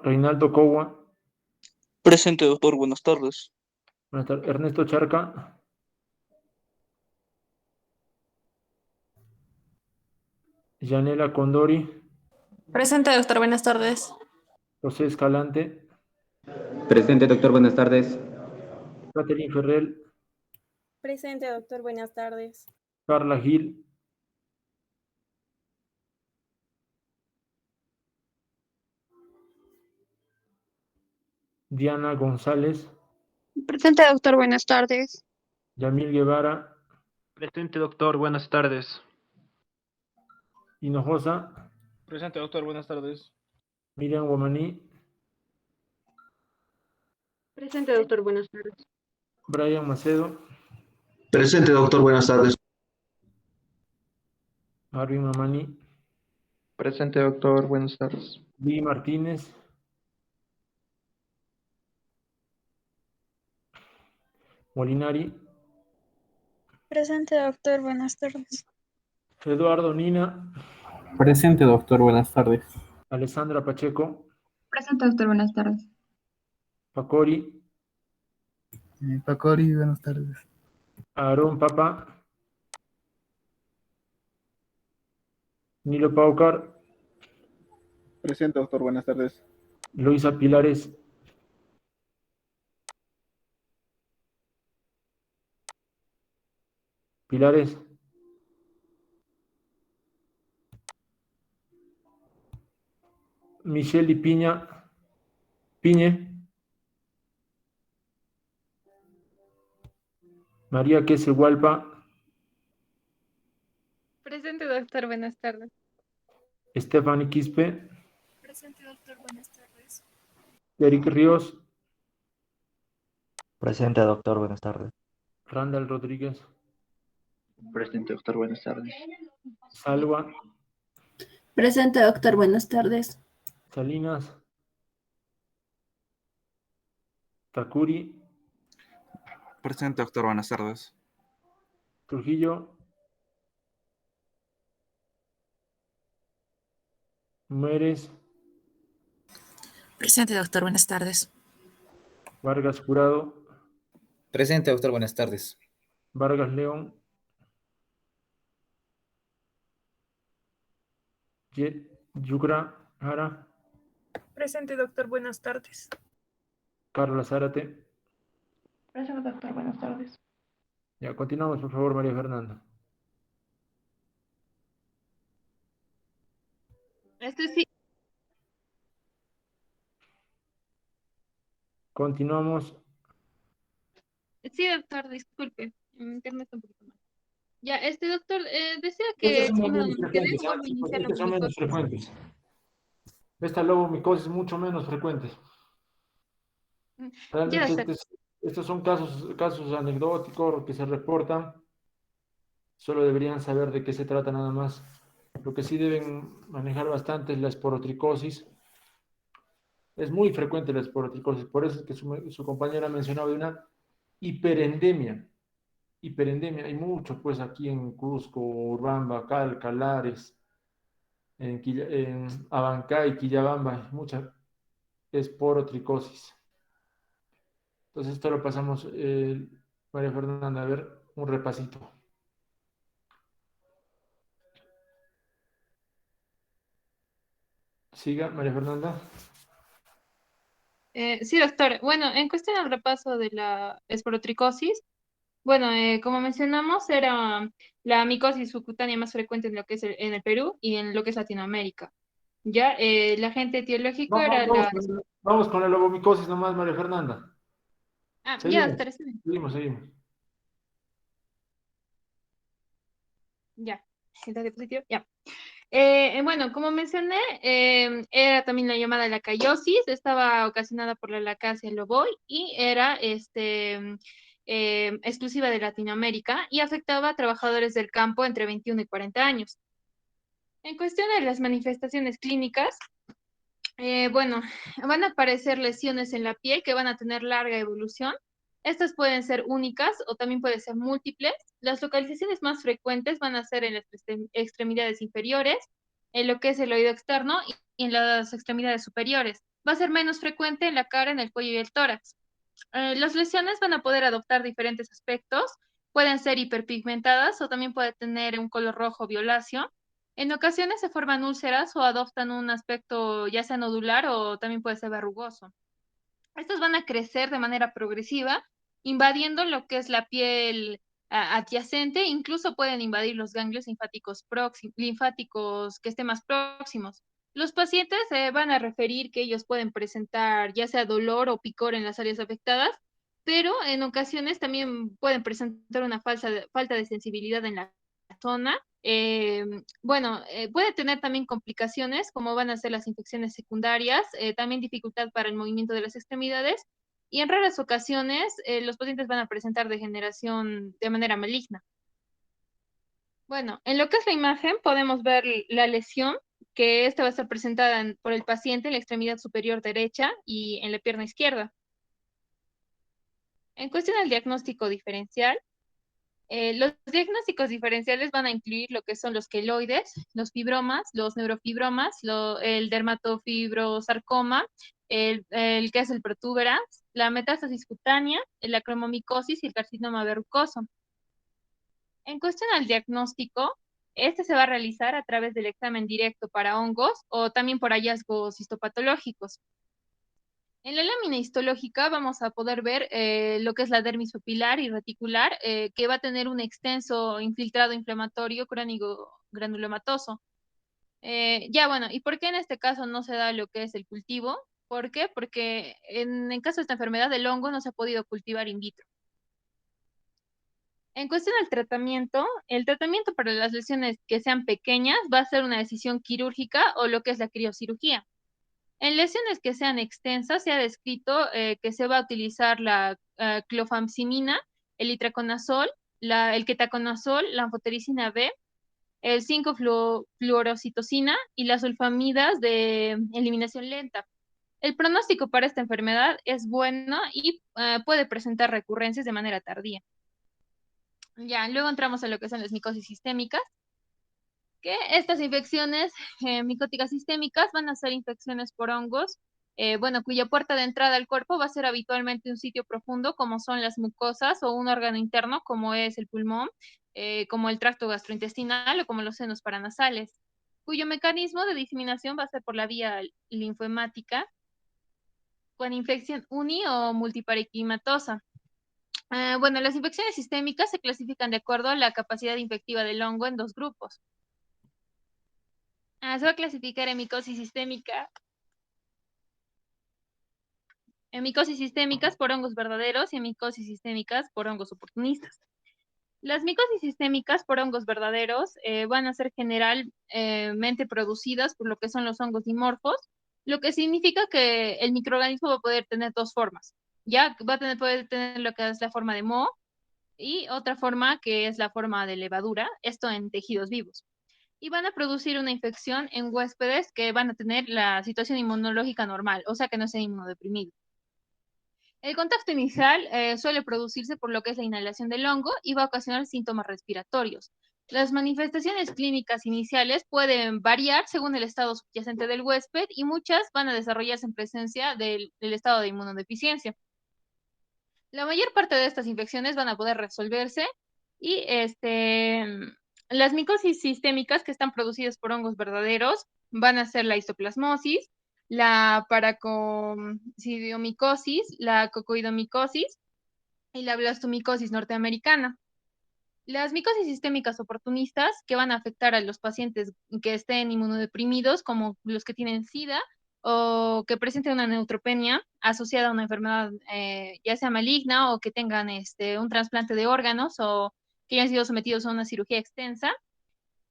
Reinaldo Cowa, Presente, doctor. Buenas tardes. Buenas tardes. Ernesto Charca. Yanela Condori. Presente, doctor. Buenas tardes. José Escalante. Presente, doctor. Buenas tardes. Catherine Ferrell. Presente, doctor. Buenas tardes. Carla Gil. Diana González. Presente, doctor. Buenas tardes. Yamil Guevara. Presente, doctor. Buenas tardes. Hinojosa. Presente, doctor. Buenas tardes. Miriam Guamaní. Presente, doctor. Buenas tardes. Brian Macedo. Presente, doctor. Buenas tardes. Arvin Mamani. Presente, doctor. Buenas tardes. Lee Martínez. Molinari. Presente, doctor. Buenas tardes. Eduardo Nina. Presente, doctor. Buenas tardes. Alessandra Pacheco. Presente, doctor. Buenas tardes. Pacori. Pacori, buenas tardes. Aarón Papa. Nilo Paucar. Presente, doctor. Buenas tardes. Luisa Pilares. Pilares. Michelle Piña. Piñe. María Quesehualpa. Presente, doctor. Buenas tardes. Stephanie Quispe. Presente, doctor. Buenas tardes. Eric Ríos. Presente, doctor. Buenas tardes. Randall Rodríguez. Presente, doctor. Buenas tardes. Salva. Presente, doctor. Buenas tardes. Salinas. Takuri. Presente, doctor. Buenas tardes. Trujillo. Mueres. Presente, doctor. Buenas tardes. Vargas Jurado. Presente, doctor. Buenas tardes. Vargas León. Yugra Jara. Presente, doctor. Buenas tardes. Carla Zárate. Presente, doctor. Buenas tardes. Ya, continuamos, por favor, María Fernanda. Sí. Continuamos. Sí, doctor, disculpe. Mi internet está un poquito mal. Ya, doctor, decía que Estos son primero menos nos quedé, frecuentes, vuelvo a iniciar la estos son menos frecuentes. Esta lobomicosis es mucho menos frecuente. Ya, Realmente doctor. estos son casos anecdóticos que se reportan. Solo deberían saber de qué se trata nada más. Lo que sí deben manejar bastante es la esporotricosis. Es muy frecuente la esporotricosis, por eso es que su compañera mencionaba de una hiperendemia. Hiperendemia, hay mucho pues aquí en Cusco, Urubamba, Calca, Lares, en Abancay, Quillabamba, hay mucha esporotricosis. Entonces esto lo pasamos, María Fernanda, a ver un repasito. Siga, María Fernanda. Sí, doctor. Bueno, en cuestión del repaso de la esporotricosis, bueno, como mencionamos, era la micosis subcutánea más frecuente en lo que es en el Perú y en lo que es Latinoamérica. Ya, el agente etiológico era Vamos con la lobomicosis nomás, María Fernanda. Ah, ya, Seguimos, doctor, está bien. seguimos. Ya, esta diapositiva, ya. Bueno, como mencioné, era también la llamada lacayosis, estaba ocasionada por la Lacacia loboi y era exclusiva de Latinoamérica y afectaba a trabajadores del campo entre 21 y 40 años. En cuestión de las manifestaciones clínicas, bueno, van a aparecer lesiones en la piel que van a tener larga evolución. Estas pueden ser únicas o también pueden ser múltiples. Las localizaciones más frecuentes van a ser en las extremidades inferiores, en lo que es el oído externo y en las extremidades superiores. va a ser menos frecuente en la cara, en el cuello y el tórax. Las lesiones van a poder adoptar diferentes aspectos, pueden ser hiperpigmentadas o también puede tener un color rojo violáceo. En ocasiones se forman úlceras o adoptan un aspecto ya sea nodular o también puede ser verrugoso. Estos van a crecer de manera progresiva, invadiendo lo que es la piel adyacente, incluso pueden invadir los ganglios linfáticos que estén más próximos. Los pacientes van a referir que ellos pueden presentar ya sea dolor o picor en las áreas afectadas, pero en ocasiones también pueden presentar una falta de sensibilidad en la zona. Puede tener también complicaciones como van a ser las infecciones secundarias, también dificultad para el movimiento de las extremidades y en raras ocasiones los pacientes van a presentar degeneración de manera maligna. Bueno, en lo que es la imagen podemos ver la lesión, que esta va a estar presentada por el paciente en la extremidad superior derecha y en la pierna izquierda. En cuestión del diagnóstico diferencial, los diagnósticos diferenciales van a incluir lo que son los queloides, los fibromas, los neurofibromas, el dermatofibrosarcoma, el que es el protuberans, la metástasis cutánea, la cromomicosis y el carcinoma verrucoso. En cuestión al diagnóstico, este se va a realizar a través del examen directo para hongos o también por hallazgos histopatológicos. En la lámina histológica vamos a poder ver lo que es la dermis papilar y reticular, que va a tener un extenso infiltrado inflamatorio crónico granulomatoso. ¿Y por qué en este caso no se da lo que es el cultivo? ¿Por qué? Porque en el caso de esta enfermedad del hongo no se ha podido cultivar in vitro. En cuestión del tratamiento, el tratamiento para las lesiones que sean pequeñas va a ser una decisión quirúrgica o lo que es la criocirugía. En lesiones que sean extensas, se ha descrito que se va a utilizar la clofamcimina, el itraconazol, el ketoconazol, la anfotericina B, el 5-fluorocitocina y las sulfamidas de eliminación lenta. El pronóstico para esta enfermedad es bueno y puede presentar recurrencias de manera tardía. Ya, luego entramos a lo que son las micosis sistémicas, que estas infecciones micóticas sistémicas van a ser infecciones por hongos, cuya puerta de entrada al cuerpo va a ser habitualmente un sitio profundo, como son las mucosas o un órgano interno, como es el pulmón, como el tracto gastrointestinal o como los senos paranasales, cuyo mecanismo de diseminación va a ser por la vía linfohemática, con infección uni o multiparenquimatosa. Las infecciones sistémicas se clasifican de acuerdo a la capacidad infectiva del hongo en dos grupos. Se va a clasificar en micosis sistémica. En micosis sistémicas por hongos verdaderos y en micosis sistémicas por hongos oportunistas. Las micosis sistémicas por hongos verdaderos van a ser generalmente producidas por lo que son los hongos dimorfos, lo que significa que el microorganismo va a poder tener dos formas. Ya va a poder tener lo que es la forma de moho y otra forma que es la forma de levadura, esto en tejidos vivos. Y van a producir una infección en huéspedes que van a tener la situación inmunológica normal, o sea que no sean inmunodeprimidos. El contacto inicial suele producirse por lo que es la inhalación del hongo y va a ocasionar síntomas respiratorios. Las manifestaciones clínicas iniciales pueden variar según el estado subyacente del huésped y muchas van a desarrollarse en presencia del estado de inmunodeficiencia. La mayor parte de estas infecciones van a poder resolverse y las micosis sistémicas que están producidas por hongos verdaderos van a ser la histoplasmosis, la paracosidiomicosis, la cocoidomicosis y la blastomicosis norteamericana. Las micosis sistémicas oportunistas que van a afectar a los pacientes que estén inmunodeprimidos, como los que tienen SIDA o que presenten una neutropenia asociada a una enfermedad ya sea maligna o que tengan un trasplante de órganos o que hayan sido sometidos a una cirugía extensa.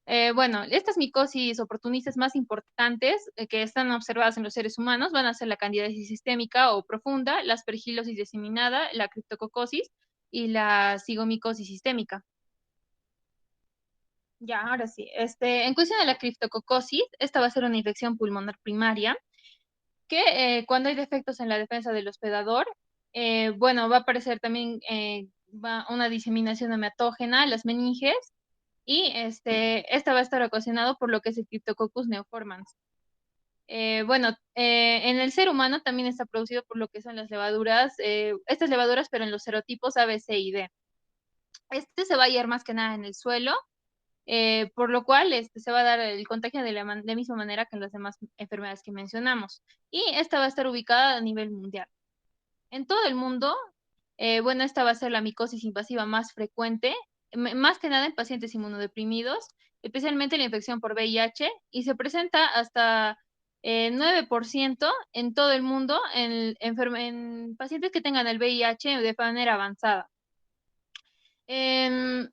Estas micosis oportunistas más importantes que están observadas en los seres humanos van a ser la candidiasis sistémica o profunda, la aspergilosis diseminada, la criptococosis y la cigomicosis sistémica. Ya, ahora sí. En cuestión de la criptococosis, esta va a ser una infección pulmonar primaria que cuando hay defectos en la defensa del hospedador, va a aparecer también una diseminación hematógena, las meninges, y esta va a estar ocasionado por lo que es el Cryptococcus neoformans. En el ser humano también está producido por lo que son las levaduras, estas levaduras, pero en los serotipos A, B, C y D. Este se va a hallar más que nada en el suelo, por lo cual se va a dar el contagio de la misma manera que en las demás enfermedades que mencionamos. Y esta va a estar ubicada a nivel mundial. En todo el mundo, esta va a ser la micosis invasiva más frecuente, más que nada en pacientes inmunodeprimidos, especialmente la infección por VIH, y se presenta hasta 9% en todo el mundo en pacientes que tengan el VIH de manera avanzada. En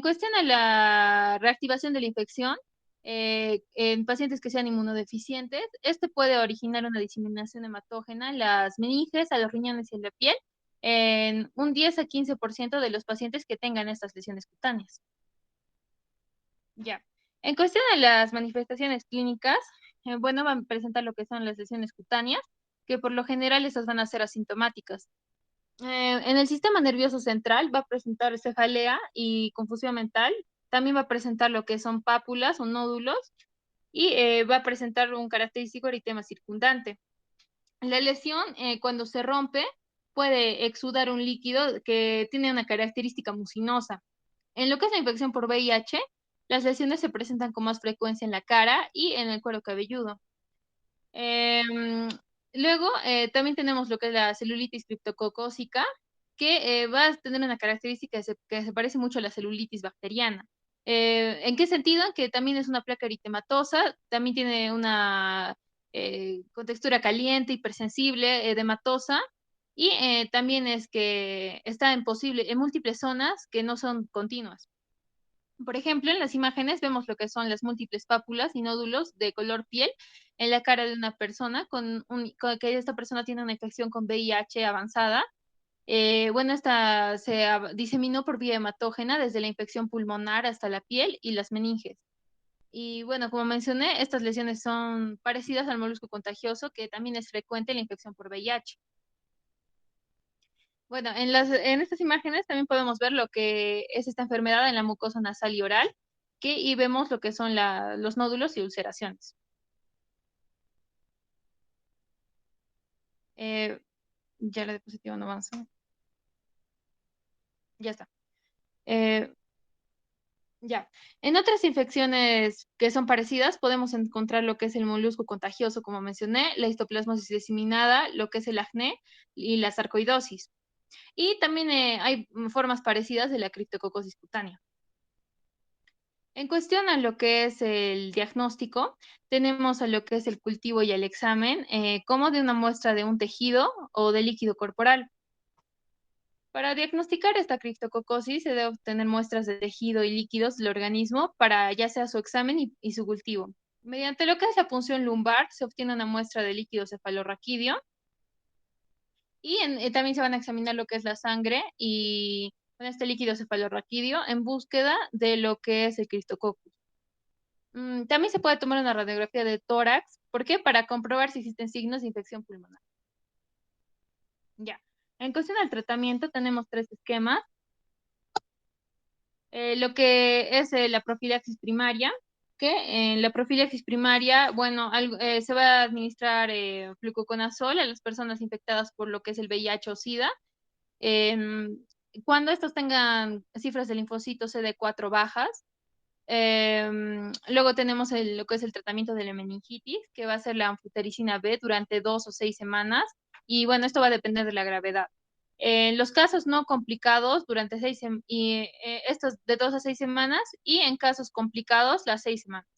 cuestión a la reactivación de la infección, en pacientes que sean inmunodeficientes, este puede originar una diseminación hematógena en las meninges, a los riñones y en la piel, en un 10 a 15% de los pacientes que tengan estas lesiones cutáneas. Ya. En cuestión de las manifestaciones clínicas, van a presentar lo que son las lesiones cutáneas, que por lo general estas van a ser asintomáticas. En el sistema nervioso central va a presentar cefalea y confusión mental. También va a presentar lo que son pápulas o nódulos y va a presentar un característico eritema circundante. La lesión, cuando se rompe, puede exudar un líquido que tiene una característica mucinosa. En lo que es la infección por VIH, las lesiones se presentan con más frecuencia en la cara y en el cuero cabelludo. Luego, también tenemos lo que es la celulitis criptococócica, que va a tener una característica que se parece mucho a la celulitis bacteriana. ¿En qué sentido? Que también es una placa eritematosa, también tiene una con textura caliente, hipersensible, edematosa, y también es que está en múltiples zonas que no son continuas. Por ejemplo, en las imágenes vemos lo que son las múltiples pápulas y nódulos de color piel en la cara de una persona con que esta persona tiene una infección con VIH avanzada. Esta se diseminó por vía hematógena desde la infección pulmonar hasta la piel y las meninges. Y bueno, como mencioné, estas lesiones son parecidas al molusco contagioso, que también es frecuente en la infección por VIH. Bueno, en estas imágenes también podemos ver lo que es esta enfermedad en la mucosa nasal y oral, y vemos lo que son los nódulos y ulceraciones. Ya la diapositiva no avanza. Ya está. Ya. En otras infecciones que son parecidas, podemos encontrar lo que es el molusco contagioso, como mencioné, la histoplasmosis diseminada, lo que es el acné y la sarcoidosis. Y también hay formas parecidas de la criptococosis cutánea. En cuestión a lo que es el diagnóstico, tenemos a lo que es el cultivo y el examen, como de una muestra de un tejido o de líquido corporal. Para diagnosticar esta criptococosis se debe obtener muestras de tejido y líquidos del organismo para ya sea su examen y su cultivo. Mediante lo que es la punción lumbar se obtiene una muestra de líquido cefalorraquídeo y también se van a examinar lo que es la sangre y con este líquido cefalorraquídeo en búsqueda de lo que es el Cryptococcus. También se puede tomar una radiografía de tórax. ¿Por qué? Para comprobar si existen signos de infección pulmonar. Ya. En cuestión del tratamiento tenemos 3 esquemas. Lo que es la profilaxis primaria, que en la profilaxis primaria, se va a administrar flucoconazol a las personas infectadas por lo que es el VIH o SIDA. Cuando estos tengan cifras de linfocitos CD4 bajas. Luego tenemos lo que es el tratamiento de la meningitis, que va a ser la anfotericina B durante 2 o 6 semanas. Y bueno, esto va a depender de la gravedad. En los casos no complicados, durante estos de 2 a 6 semanas, y en casos complicados, las 6 semanas.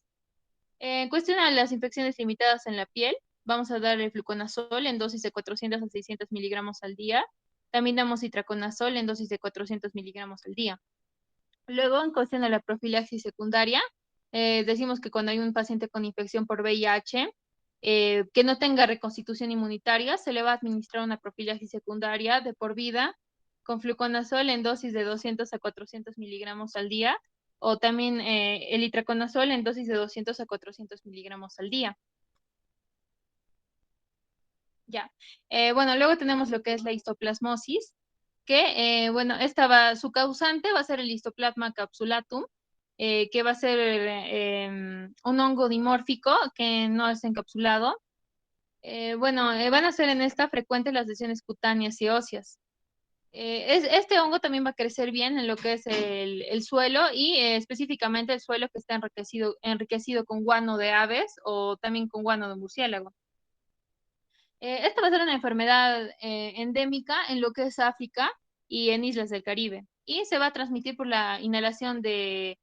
En cuestión a las infecciones limitadas en la piel, vamos a dar el fluconazol en dosis de 400 a 600 miligramos al día. También damos itraconazol en dosis de 400 miligramos al día. Luego, en cuestión a la profilaxis secundaria, decimos que cuando hay un paciente con infección por VIH, que no tenga reconstitución inmunitaria, se le va a administrar una profilaxis secundaria de por vida con fluconazol en dosis de 200 a 400 miligramos al día, o también el itraconazol en dosis de 200 a 400 miligramos al día. Ya. Luego tenemos lo que es la histoplasmosis, que, su causante va a ser el Histoplasma capsulatum, que va a ser un hongo dimórfico que no es encapsulado. Van a ser en esta frecuentes las lesiones cutáneas y óseas. Este hongo también va a crecer bien en lo que es el suelo y específicamente el suelo que está enriquecido con guano de aves o también con guano de murciélago. Esta va a ser una enfermedad endémica en lo que es África y en islas del Caribe. Y se va a transmitir por la inhalación de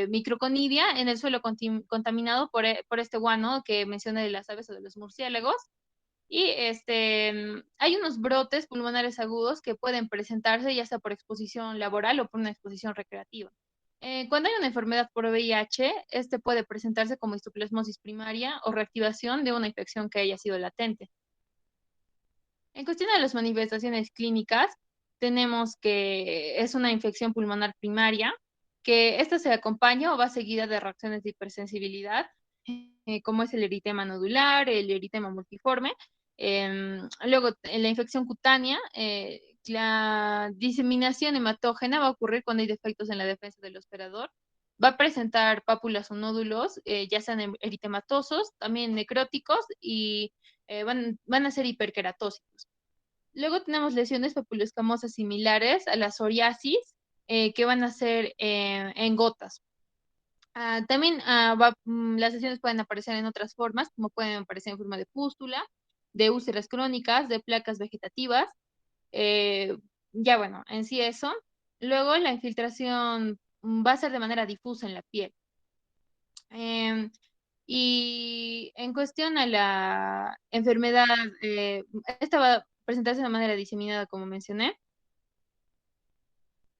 microconidia en el suelo contaminado por este guano que mencioné de las aves o de los murciélagos. Y hay unos brotes pulmonares agudos que pueden presentarse ya sea por exposición laboral o por una exposición recreativa. Cuando hay una enfermedad por VIH, este puede presentarse como histoplasmosis primaria o reactivación de una infección que haya sido latente. En cuestión de las manifestaciones clínicas, tenemos que es una infección pulmonar primaria, que esta se acompaña o va seguida de reacciones de hipersensibilidad, como es el eritema nodular, el eritema multiforme. Luego, en la infección cutánea, la diseminación hematógena va a ocurrir cuando hay defectos en la defensa del hospedador. Va a presentar pápulas o nódulos, ya sean eritematosos, también necróticos y van a ser hiperqueratósicos. Luego tenemos lesiones papuloscamosas similares a la psoriasis, que van a ser en gotas. También las lesiones pueden aparecer en otras formas, como pueden aparecer en forma de pústula, de úlceras crónicas, de placas vegetativas. En sí eso. Luego la infiltración va a ser de manera difusa en la piel. Y en cuestión a la enfermedad, esta va a presentarse de manera diseminada, como mencioné.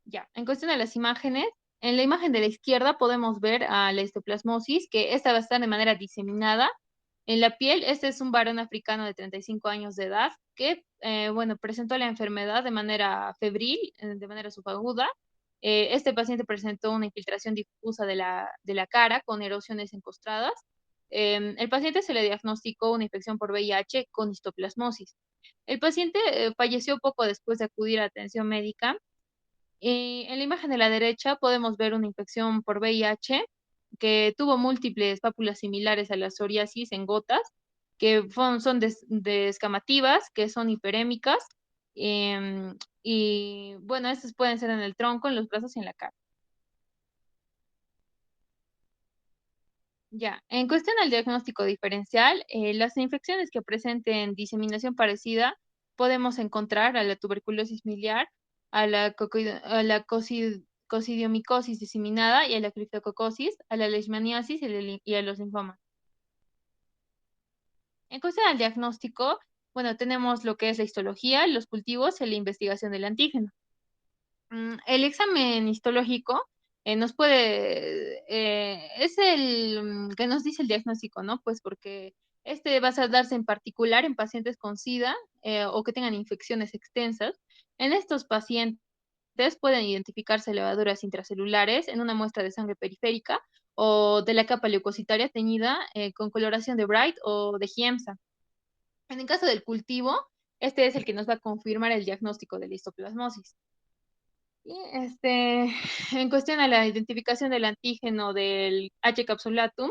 Ya, en cuestión de las imágenes, en la imagen de la izquierda podemos ver a la histoplasmosis, que esta va a estar de manera diseminada en la piel. Este es un varón africano de 35 años de edad que, presentó la enfermedad de manera febril, de manera subaguda. Este paciente presentó una infiltración difusa de la cara con erosiones encostradas. El paciente se le diagnosticó una infección por VIH con histoplasmosis. El paciente falleció poco después de acudir a atención médica. En la imagen de la derecha podemos ver una infección por VIH que tuvo múltiples pápulas similares a la psoriasis en gotas, que son descamativas, que son hiperémicas, estas pueden ser en el tronco, en los brazos y en la cara. Ya, en cuestión al diagnóstico diferencial, las infecciones que presenten diseminación parecida, podemos encontrar a la tuberculosis miliar, a la coccidiomicosis diseminada y a la criptococosis, a la leishmaniasis y a los linfomas. En cuestión al diagnóstico, tenemos lo que es la histología, los cultivos y la investigación del antígeno. El examen histológico es el que nos dice el diagnóstico, ¿no? Pues porque este va a darse en particular en pacientes con SIDA o que tengan infecciones extensas. En estos pacientes pueden identificarse levaduras intracelulares en una muestra de sangre periférica o de la capa leucocitaria teñida con coloración de Bright o de Giemsa. En el caso del cultivo, este es el que nos va a confirmar el diagnóstico de la histoplasmosis. Y en cuestión a la identificación del antígeno del H. capsulatum,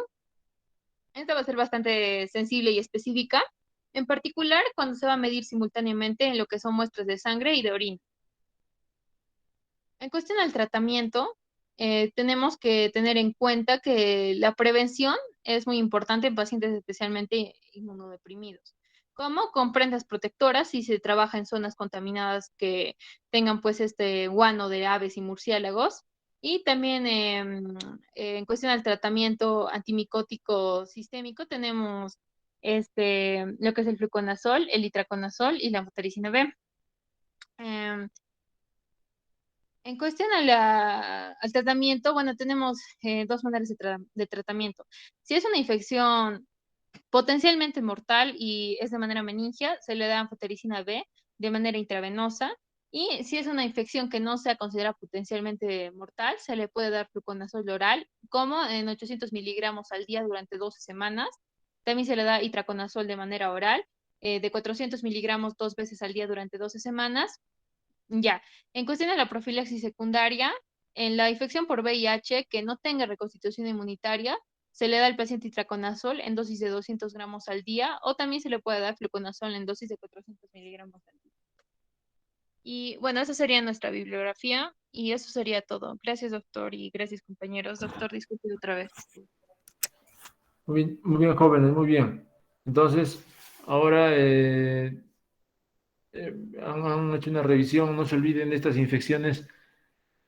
esta va a ser bastante sensible y específica, en particular cuando se va a medir simultáneamente en lo que son muestras de sangre y de orina. En cuestión al tratamiento, tenemos que tener en cuenta que la prevención es muy importante en pacientes especialmente inmunodeprimidos, como con prendas protectoras si se trabaja en zonas contaminadas que tengan pues este guano de aves y murciélagos. Y también en cuestión al tratamiento antimicótico sistémico tenemos lo que es el fluconazol, el itraconazol y la amphotericina B. En cuestión al tratamiento, tenemos dos maneras de tratamiento. Si es una infección potencialmente mortal y es de manera meningia, se le da amphotericina B de manera intravenosa. Y si es una infección que no sea considerada potencialmente mortal, se le puede dar fluconazol oral, como en 800 miligramos al día durante 12 semanas. También se le da itraconazol de manera oral, de 400 miligramos 2 veces al día durante 12 semanas. Ya, en cuestión de la profilaxis secundaria, En la infección por VIH que no tenga reconstitución inmunitaria, se le da al paciente itraconazol en dosis de 200 gramos al día o también se le puede dar fluconazol en dosis de 400 miligramos al día. Y bueno, esa sería nuestra bibliografía y eso sería todo. Gracias, doctor, y gracias, compañeros. Doctor, disculpe otra vez. Muy bien, jóvenes, muy bien. Entonces, ahora han hecho una revisión, no se olviden de estas infecciones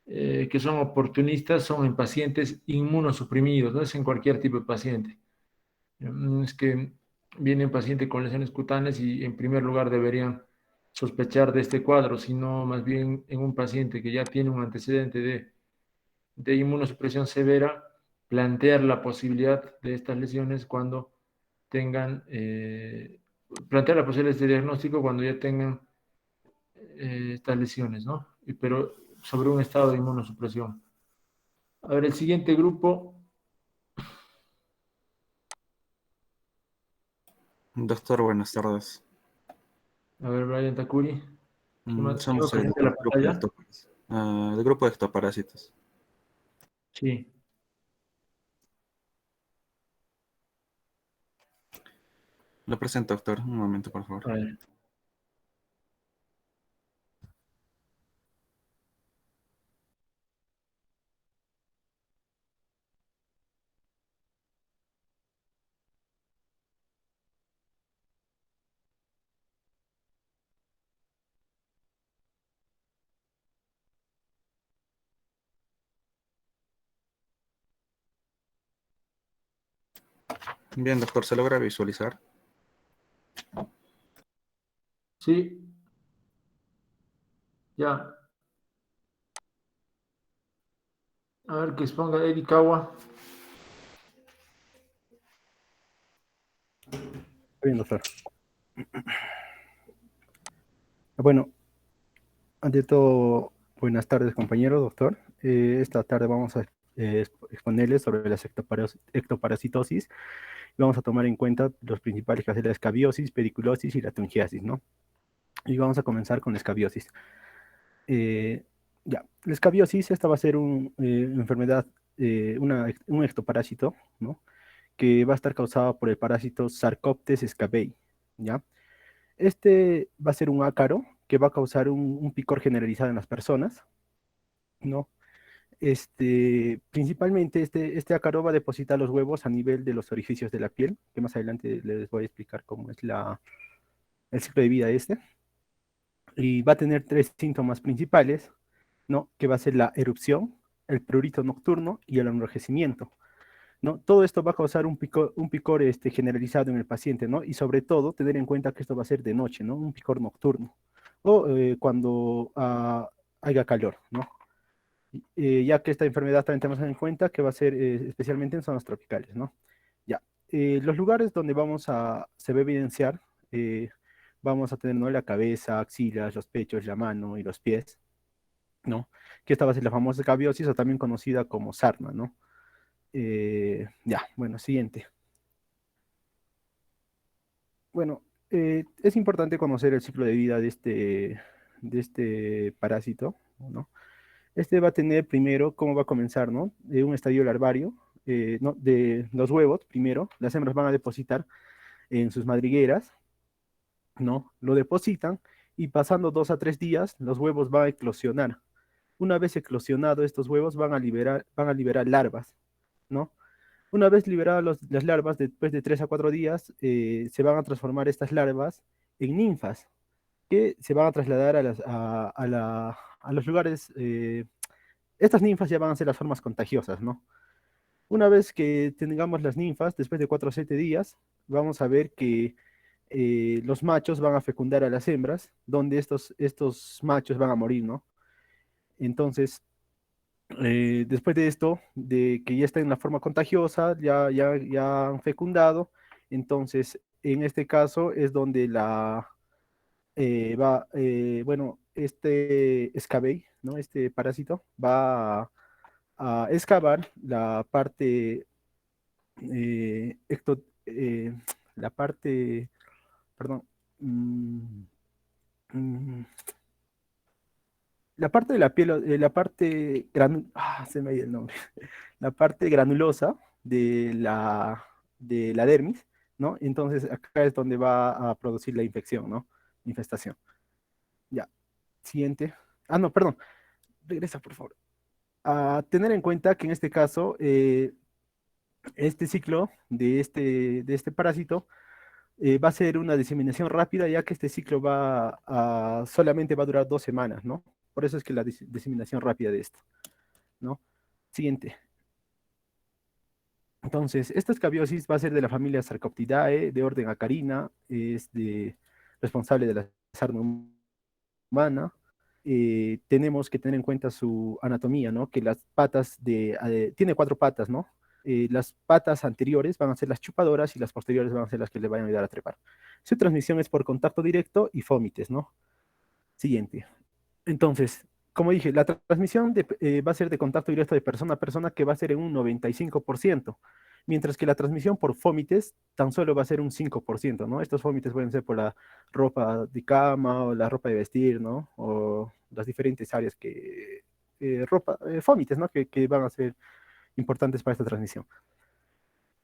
que son oportunistas, son en pacientes inmunosuprimidos, no es en cualquier tipo de paciente. Es que viene un paciente con lesiones cutáneas y en primer lugar deberían sospechar de este cuadro, sino más bien en un paciente que ya tiene un antecedente de inmunosupresión severa, plantear la posibilidad de estas lesiones cuando tengan, plantear la posibilidad de este diagnóstico cuando ya tengan estas lesiones, ¿no? Pero sobre un estado de inmunosupresión. A ver, el siguiente grupo. Doctor, buenas tardes. A ver, Brian Takuri. Somos ¿Quién la pantalla? del grupo de ectoparásitos. Sí. Lo presento, doctor. Un momento, por favor. A ver. Bien, doctor, ¿se logra visualizar? Sí. Ya. A ver, que exponga Eddie Kawa. Bien, doctor. Bueno, ante todo, buenas tardes, compañero, doctor. Esta tarde vamos a exponerles sobre las ectoparasitosis. Vamos a tomar en cuenta los principales casos de la escabiosis, pediculosis y la tungiasis, ¿no? Y vamos a comenzar con la escabiosis. Ya, la escabiosis, esta va a ser una enfermedad, un ectoparásito, ¿no? Que va a estar causada por el parásito Sarcoptes scabei, ¿ya? Este va a ser un ácaro que va a causar un picor generalizado en las personas, ¿no? Principalmente este ácaro va a depositar los huevos a nivel de los orificios de la piel, que más adelante les voy a explicar cómo es el ciclo de vida y va a tener tres síntomas principales, ¿no? Que va a ser la erupción, el prurito nocturno y el enrojecimiento, ¿no? Todo esto va a causar un picor generalizado en el paciente, ¿no? Y sobre todo tener en cuenta que esto va a ser de noche, ¿no? Un picor nocturno o cuando haya calor, ¿no? Ya que esta enfermedad también tenemos en cuenta que va a ser especialmente en zonas tropicales, ¿no? Ya, los lugares donde se va a evidenciar, vamos a tener, ¿no? La cabeza, axilas, los pechos, la mano y los pies, ¿no? Que esta va a ser la famosa escabiosis o también conocida como sarna, ¿no? Ya, bueno, siguiente. Bueno, es importante conocer el ciclo de vida de este parásito, ¿no? Este va a tener primero, ¿cómo va a comenzar, no? De un estadio larvario, ¿no? De los huevos, primero, las hembras van a depositar en sus madrigueras, ¿no? Lo depositan y pasando 2 a 3 días, los huevos van a eclosionar. Una vez eclosionado, estos huevos van a liberar larvas, ¿no? Una vez liberadas las larvas, después de 3 a 4 días, se van a transformar estas larvas en ninfas, que se van a trasladar a los lugares. Estas ninfas ya van a ser las formas contagiosas, ¿no? Una vez que tengamos las ninfas, después de 4 a 7 días, vamos a ver que los machos van a fecundar a las hembras, donde estos machos van a morir, ¿no? Entonces, después de esto, de que ya está en la forma contagiosa, ya han fecundado, entonces en este caso es donde bueno, este escabei, ¿no? Este parásito va a excavar la parte, eh, ecto- eh, la parte, perdón, mm, mm, La parte de la piel, se me ha ido el nombre. La parte granulosa de la dermis, ¿no? Entonces acá es donde va a producir la infección, ¿no? Infestación. Ya. Siguiente. Ah, no, perdón. Regresa, por favor. A tener en cuenta que en este caso, este ciclo de este parásito va a ser una diseminación rápida, ya que este ciclo solamente va a durar 2 semanas, ¿no? Por eso es que la diseminación rápida de esto, ¿no? Siguiente. Entonces, esta escabiosis va a ser de la familia Sarcoptidae, de orden Acarina, responsable de la sarna humana. Tenemos que tener en cuenta su anatomía, ¿no? Que las patas tiene 4 patas, ¿no? Las patas anteriores van a ser las chupadoras y las posteriores van a ser las que le van a ayudar a trepar. Su transmisión es por contacto directo y fómites, ¿no? Siguiente. Entonces, como dije, la transmisión va a ser de contacto directo de persona a persona, que va a ser en un 95%, mientras que la transmisión por fómites tan solo va a ser un 5%, ¿no? Estos fómites pueden ser por la ropa de cama o la ropa de vestir, ¿no? O las diferentes áreas fómites, ¿no? Que van a ser importantes para esta transmisión.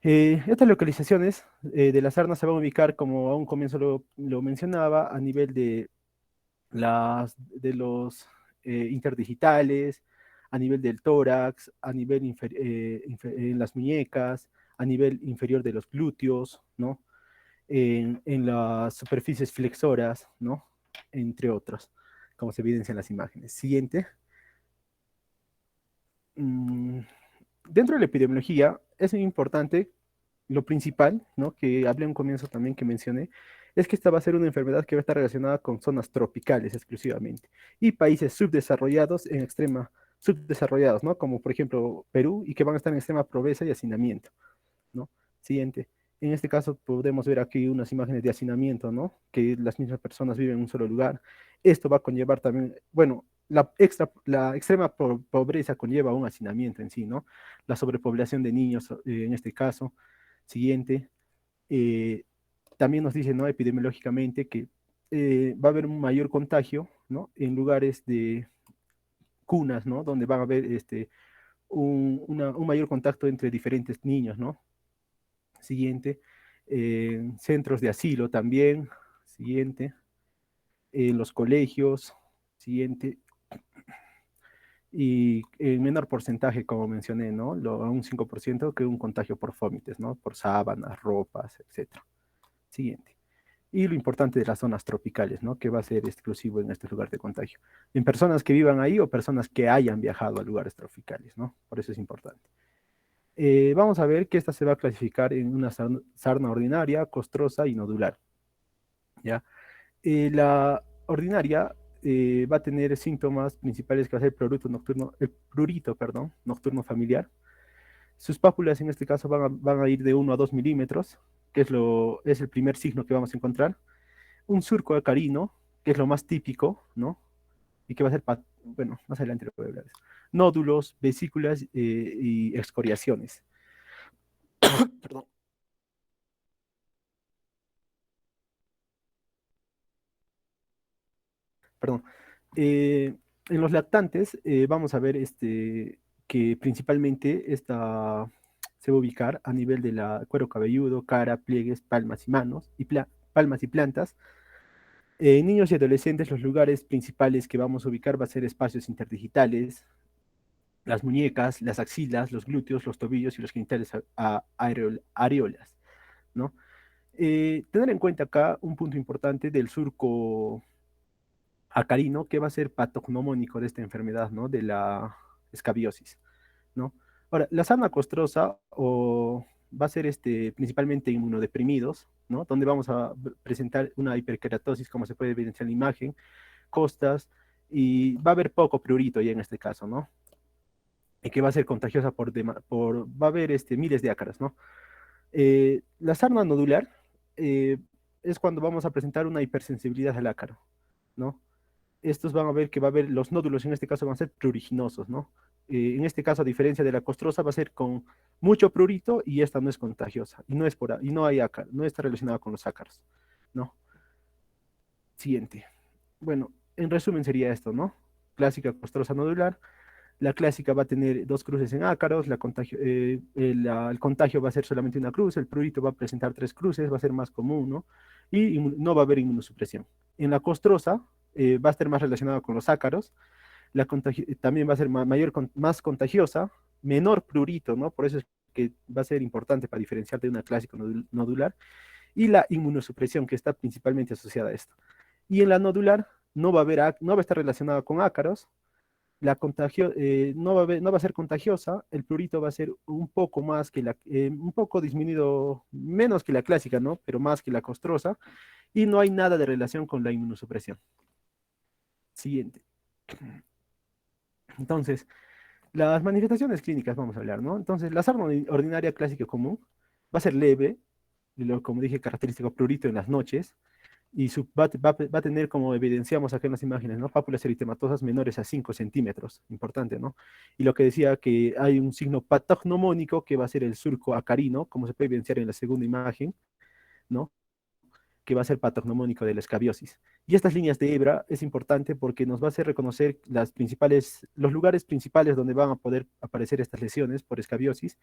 Estas localizaciones de las sarnas se van a ubicar, como a un comienzo lo mencionaba, a nivel de los interdigitales, a nivel del tórax, a nivel en las muñecas, a nivel inferior de los glúteos, ¿no? En las superficies flexoras, ¿no? Entre otros, como se evidencia en las imágenes. Siguiente. Dentro de la epidemiología es muy importante, lo principal, ¿no? Que hablé en un comienzo también, que mencioné, es que esta va a ser una enfermedad que va a estar relacionada con zonas tropicales exclusivamente y países subdesarrollados subdesarrollados, ¿no? Como por ejemplo Perú, y que van a estar en extrema pobreza y hacinamiento, ¿no? Siguiente. En este caso podemos ver aquí unas imágenes de hacinamiento, ¿no? Que las mismas personas viven en un solo lugar. Esto va a conllevar también, bueno, la extrema pobreza conlleva un hacinamiento en sí, ¿no? La sobrepoblación de niños, en este caso. Siguiente. También nos dice, ¿no? Epidemiológicamente, que va a haber un mayor contagio, ¿no? En lugares de cunas, ¿no? Donde va a haber un mayor contacto entre diferentes niños, ¿no? Siguiente. Centros de asilo también. Siguiente. En los colegios. Siguiente. Y en menor porcentaje, como mencioné, ¿no? A un 5% que un contagio por fómites, ¿no? Por sábanas, ropas, etc. Siguiente. Y lo importante de las zonas tropicales, ¿no? Que va a ser exclusivo en este lugar de contagio. En personas que vivan ahí o personas que hayan viajado a lugares tropicales, ¿no? Por eso es importante. Vamos a ver que esta se va a clasificar en una sarna ordinaria, costrosa y nodular, ¿ya? La ordinaria va a tener síntomas principales que va a ser prurito nocturno familiar. Sus pápulas en este caso van a ir de 1 a 2 milímetros, que es el primer signo que vamos a encontrar. Un surco acarino, que es lo más típico, ¿no? Y que va a ser, bueno, más adelante lo voy a hablar de eso. Nódulos, vesículas y excoriaciones. Perdón. Perdón. En los lactantes vamos a ver que principalmente esta se va a ubicar a nivel de la cuero cabelludo, cara, pliegues, palmas y manos, palmas y plantas. En niños y adolescentes, los lugares principales que vamos a ubicar va a ser espacios interdigitales, las muñecas, las axilas, los glúteos, los tobillos y los genitales areolas, ¿no? Tener en cuenta acá un punto importante del surco acarino, que va a ser patognomónico de esta enfermedad, ¿no? De la escabiosis, ¿no? Ahora, la sarna costrosa va a ser principalmente inmunodeprimidos, ¿no? Donde vamos a presentar una hiperkeratosis, como se puede evidenciar en la imagen, costas, y va a haber poco prurito ya en este caso, ¿no? Y que va a ser contagiosa va a haber miles de ácaros, ¿no? La sarna nodular es cuando vamos a presentar una hipersensibilidad al ácaro, ¿no? Estos van a ver que va a haber los nódulos, en este caso van a ser pruriginosos, ¿no? En este caso, a diferencia de la costrosa, va a ser con mucho prurito y esta no es contagiosa, y no hay ácaro, no está relacionada con los ácaros, ¿no? Siguiente. Bueno, en resumen sería esto, ¿no? clásica, costrosa, nodular. La clásica va a tener 2 cruces en ácaros, el contagio va a ser solamente una cruz, el prurito va a presentar 3 cruces, va a ser más común, ¿no? Y no va a haber inmunosupresión. En la costrosa va a estar más relacionada con los ácaros, también va a ser más contagiosa, menor prurito, ¿no? Por eso es que va a ser importante para diferenciar de una clásica nodular, y la inmunosupresión que está principalmente asociada a esto. Y en la nodular no va a estar relacionada con ácaros, no va a ser contagiosa, el prurito va a ser un poco más que un poco disminuido, menos que la clásica, ¿no? Pero más que la costrosa, y no hay nada de relación con la inmunosupresión. Siguiente. Entonces, las manifestaciones clínicas vamos a hablar, ¿no? Entonces, la sarna ordinaria clásica común va a ser leve, como dije, característico prurito en las noches, y va a tener, como evidenciamos acá en las imágenes, ¿no? Pápulas eritematosas menores a 5 centímetros, importante, ¿no? Y lo que decía que hay un signo patognomónico que va a ser el surco acarino, como se puede evidenciar en la segunda imagen, ¿no? Que va a ser patognomónico de la escabiosis. Y estas líneas de hebra es importante porque nos va a hacer reconocer los lugares principales donde van a poder aparecer estas lesiones por escabiosis,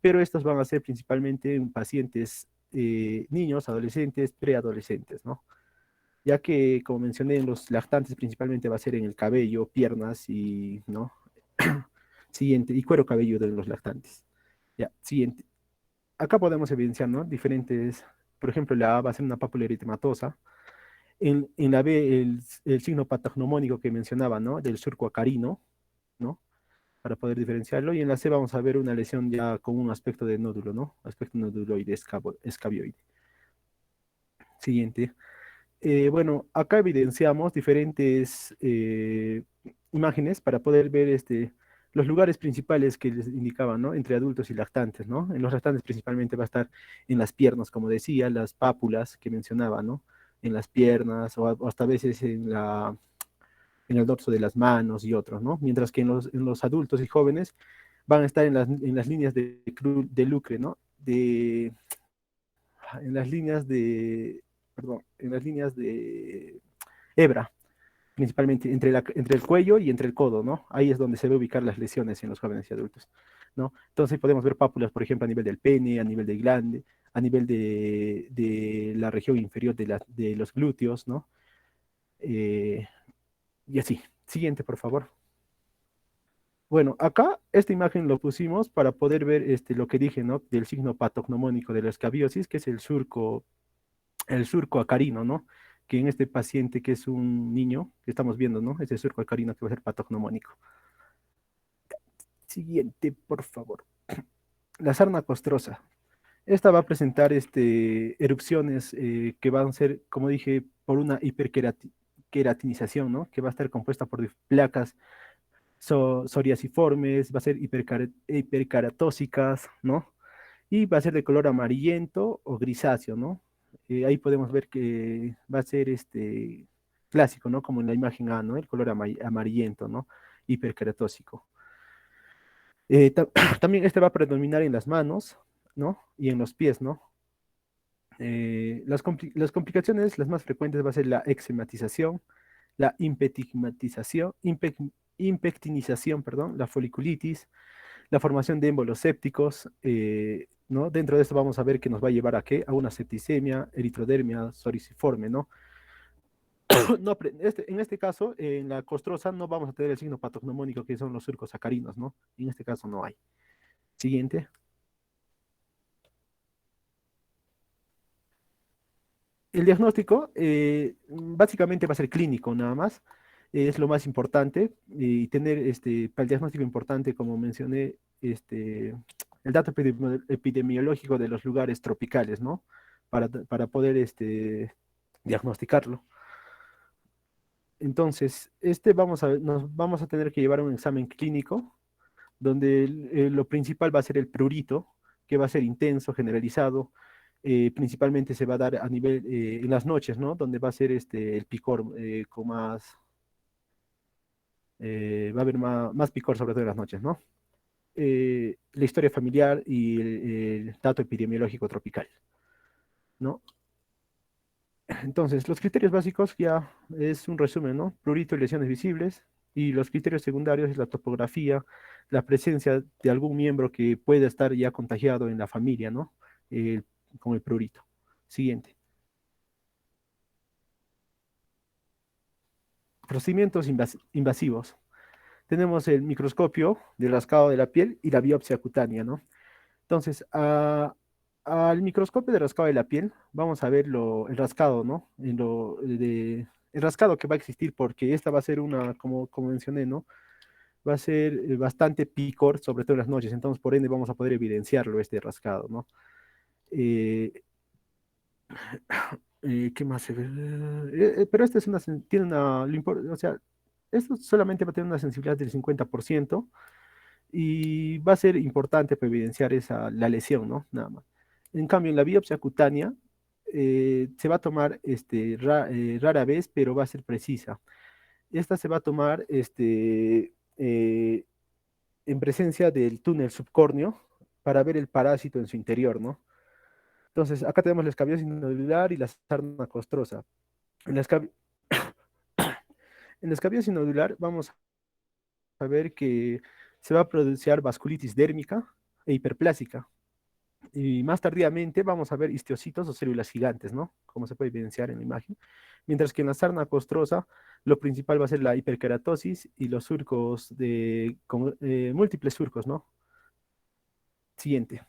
pero estos van a ser principalmente en pacientes niños, adolescentes, preadolescentes, ¿no? Ya que, como mencioné, en los lactantes principalmente va a ser en el cabello, piernas y, ¿no? Siguiente, y cuero cabelludo en los lactantes. Ya, siguiente. Acá podemos evidenciar, ¿no? Diferentes, por ejemplo, la A va a ser una pápula eritematosa. En la B, el signo patognomónico que mencionaba, ¿no? Del surco acarino, ¿no? Para poder diferenciarlo. Y en la C vamos a ver una lesión ya con un aspecto de nódulo, ¿no? Aspecto noduloide, escabioide. Siguiente. Bueno, acá evidenciamos diferentes imágenes para poder ver los lugares principales que les indicaban, ¿no? Entre adultos y lactantes, ¿no? En los lactantes principalmente va a estar en las piernas, como decía, las pápulas que mencionaba, ¿no? En las piernas o hasta a veces en el dorso de las manos y otros, ¿no? Mientras que en los adultos y jóvenes van a estar en las líneas de lucre, ¿no? En las líneas de, perdón, en las líneas de hebra, principalmente entre el cuello y entre el codo, ¿no? Ahí es donde se ve ubicar las lesiones en los jóvenes y adultos, ¿no? Entonces podemos ver pápulas, por ejemplo, a nivel del pene, a nivel del glande, a nivel de la región inferior de los glúteos, ¿no? Y así. Siguiente, por favor. Bueno, acá esta imagen lo pusimos para poder ver lo que dije, ¿no? Del signo patognomónico de la escabiosis, que es el surco acarino, ¿no? Que en este paciente que es un niño, que estamos viendo, ¿no? Ese surco acarino que va a ser patognomónico. Siguiente, por favor. La sarna costrosa. Esta va a presentar erupciones que van a ser, como dije, por una hiperqueratinización, ¿no? Que va a estar compuesta por placas psoriasiformes, va a ser hiperkeratóxicas, ¿no? Y va a ser de color amarillento o grisáceo, ¿no? Ahí podemos ver que va a ser clásico, ¿no? Como en la imagen A, ¿no? El color amarillento, ¿no? Hiperkeratóxico. También va a predominar en las manos, ¿no? Y en los pies, ¿no? Las complicaciones, las más frecuentes va a ser la eczematización, la impectinización, perdón, la foliculitis, la formación de émbolos sépticos, ¿no? Dentro de esto vamos a ver que nos va a llevar a ¿qué? A una septicemia, eritrodermia psoriasiforme, ¿no? No, en este caso, en la costrosa no vamos a tener el signo patognomónico que son los surcos sacarinos, ¿no? En este caso no hay. Siguiente. El diagnóstico básicamente va a ser clínico nada más, es lo más importante, y tener para el diagnóstico importante, como mencioné, el dato epidemiológico de los lugares tropicales, ¿no? Para poder diagnosticarlo. Entonces, nos vamos a tener que llevar un examen clínico, donde lo principal va a ser el prurito, que va a ser intenso, generalizado. Principalmente se va a dar a nivel en las noches, ¿no? Donde va a ser el picor con más, va a haber más picor sobre todo en las noches, ¿no? La historia familiar y el dato epidemiológico tropical, ¿no? Entonces, los criterios básicos ya es un resumen, ¿no? Prurito y lesiones visibles, Y los criterios secundarios es la topografía, la presencia de algún miembro que pueda estar ya contagiado en la familia, ¿no? Eh, con el prurito. Siguiente. Procedimientos invasivos. Tenemos el microscopio del rascado de la piel y la biopsia cutánea, ¿no? Entonces, al microscopio de rascado de la piel, vamos a ver el rascado, ¿no? El rascado que va a existir, porque esta va a ser como mencioné, ¿no? Va a ser bastante picor, sobre todo en las noches, entonces por ende vamos a poder evidenciarlo, este rascado, ¿no? Eh, ¿Qué más se ve? Pero esta es tiene o sea, esto solamente va a tener una sensibilidad del 50% y va a ser importante para evidenciar la lesión, ¿no? Nada más. En cambio, en la biopsia cutánea se va a tomar rara vez, pero va a ser precisa. Esta se va a tomar en presencia del túnel subcórneo para ver el parásito en su interior, ¿no? Entonces, acá tenemos la escabiosis nodular y la sarna costrosa. En la, en la escabiosis nodular vamos a ver que se va a producir vasculitis dérmica e hiperplásica. Y más tardíamente vamos a ver histiocitos o células gigantes, ¿no? Como se puede evidenciar en la imagen. Mientras que en la sarna costrosa, lo principal va a ser la hiperkeratosis y los surcos múltiples surcos, ¿no? Siguiente.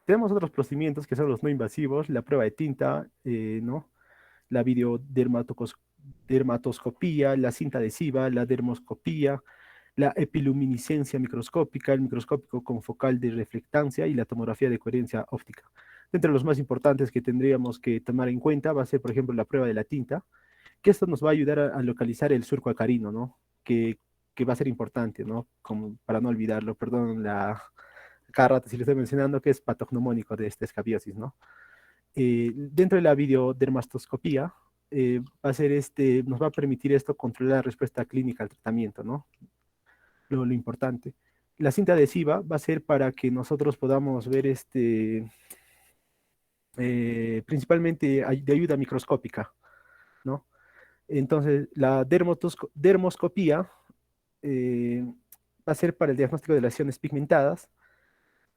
Tenemos otros procedimientos que son los no invasivos, la prueba de tinta, ¿no? La videodermatoscopía, la cinta adhesiva, la dermoscopía, la epiluminiscencia microscópica, el microscópico con focal de reflectancia y la tomografía de coherencia óptica. Entre los más importantes que tendríamos que tomar en cuenta va a ser, por ejemplo, la prueba de la tinta, que esto nos va a ayudar a localizar el surco acarino, ¿no? Que va a ser importante, ¿no? Como para no olvidarlo, perdón, cada rato si lo estoy mencionando, que es patognomónico de esta escabiosis, ¿no? Dentro de la videodermatoscopía, va a ser nos va a permitir esto controlar la respuesta clínica al tratamiento, ¿no? Lo importante. La cinta adhesiva va a ser para que nosotros podamos ver principalmente de ayuda microscópica, ¿no? Entonces, la dermoscopía va a ser para el diagnóstico de lesiones pigmentadas,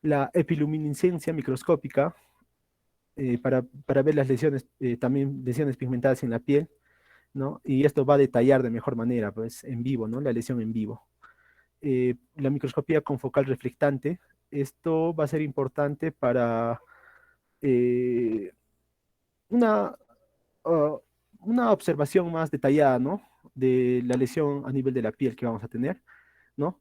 la epiluminiscencia microscópica para ver las lesiones, también lesiones pigmentadas en la piel, ¿no? Y esto va a detallar de mejor manera, pues, en vivo, ¿no? La lesión en vivo. La microscopía con focal reflectante, esto va a ser importante para una, una observación más detallada, ¿no? De la lesión a nivel de la piel que vamos a tener, ¿no?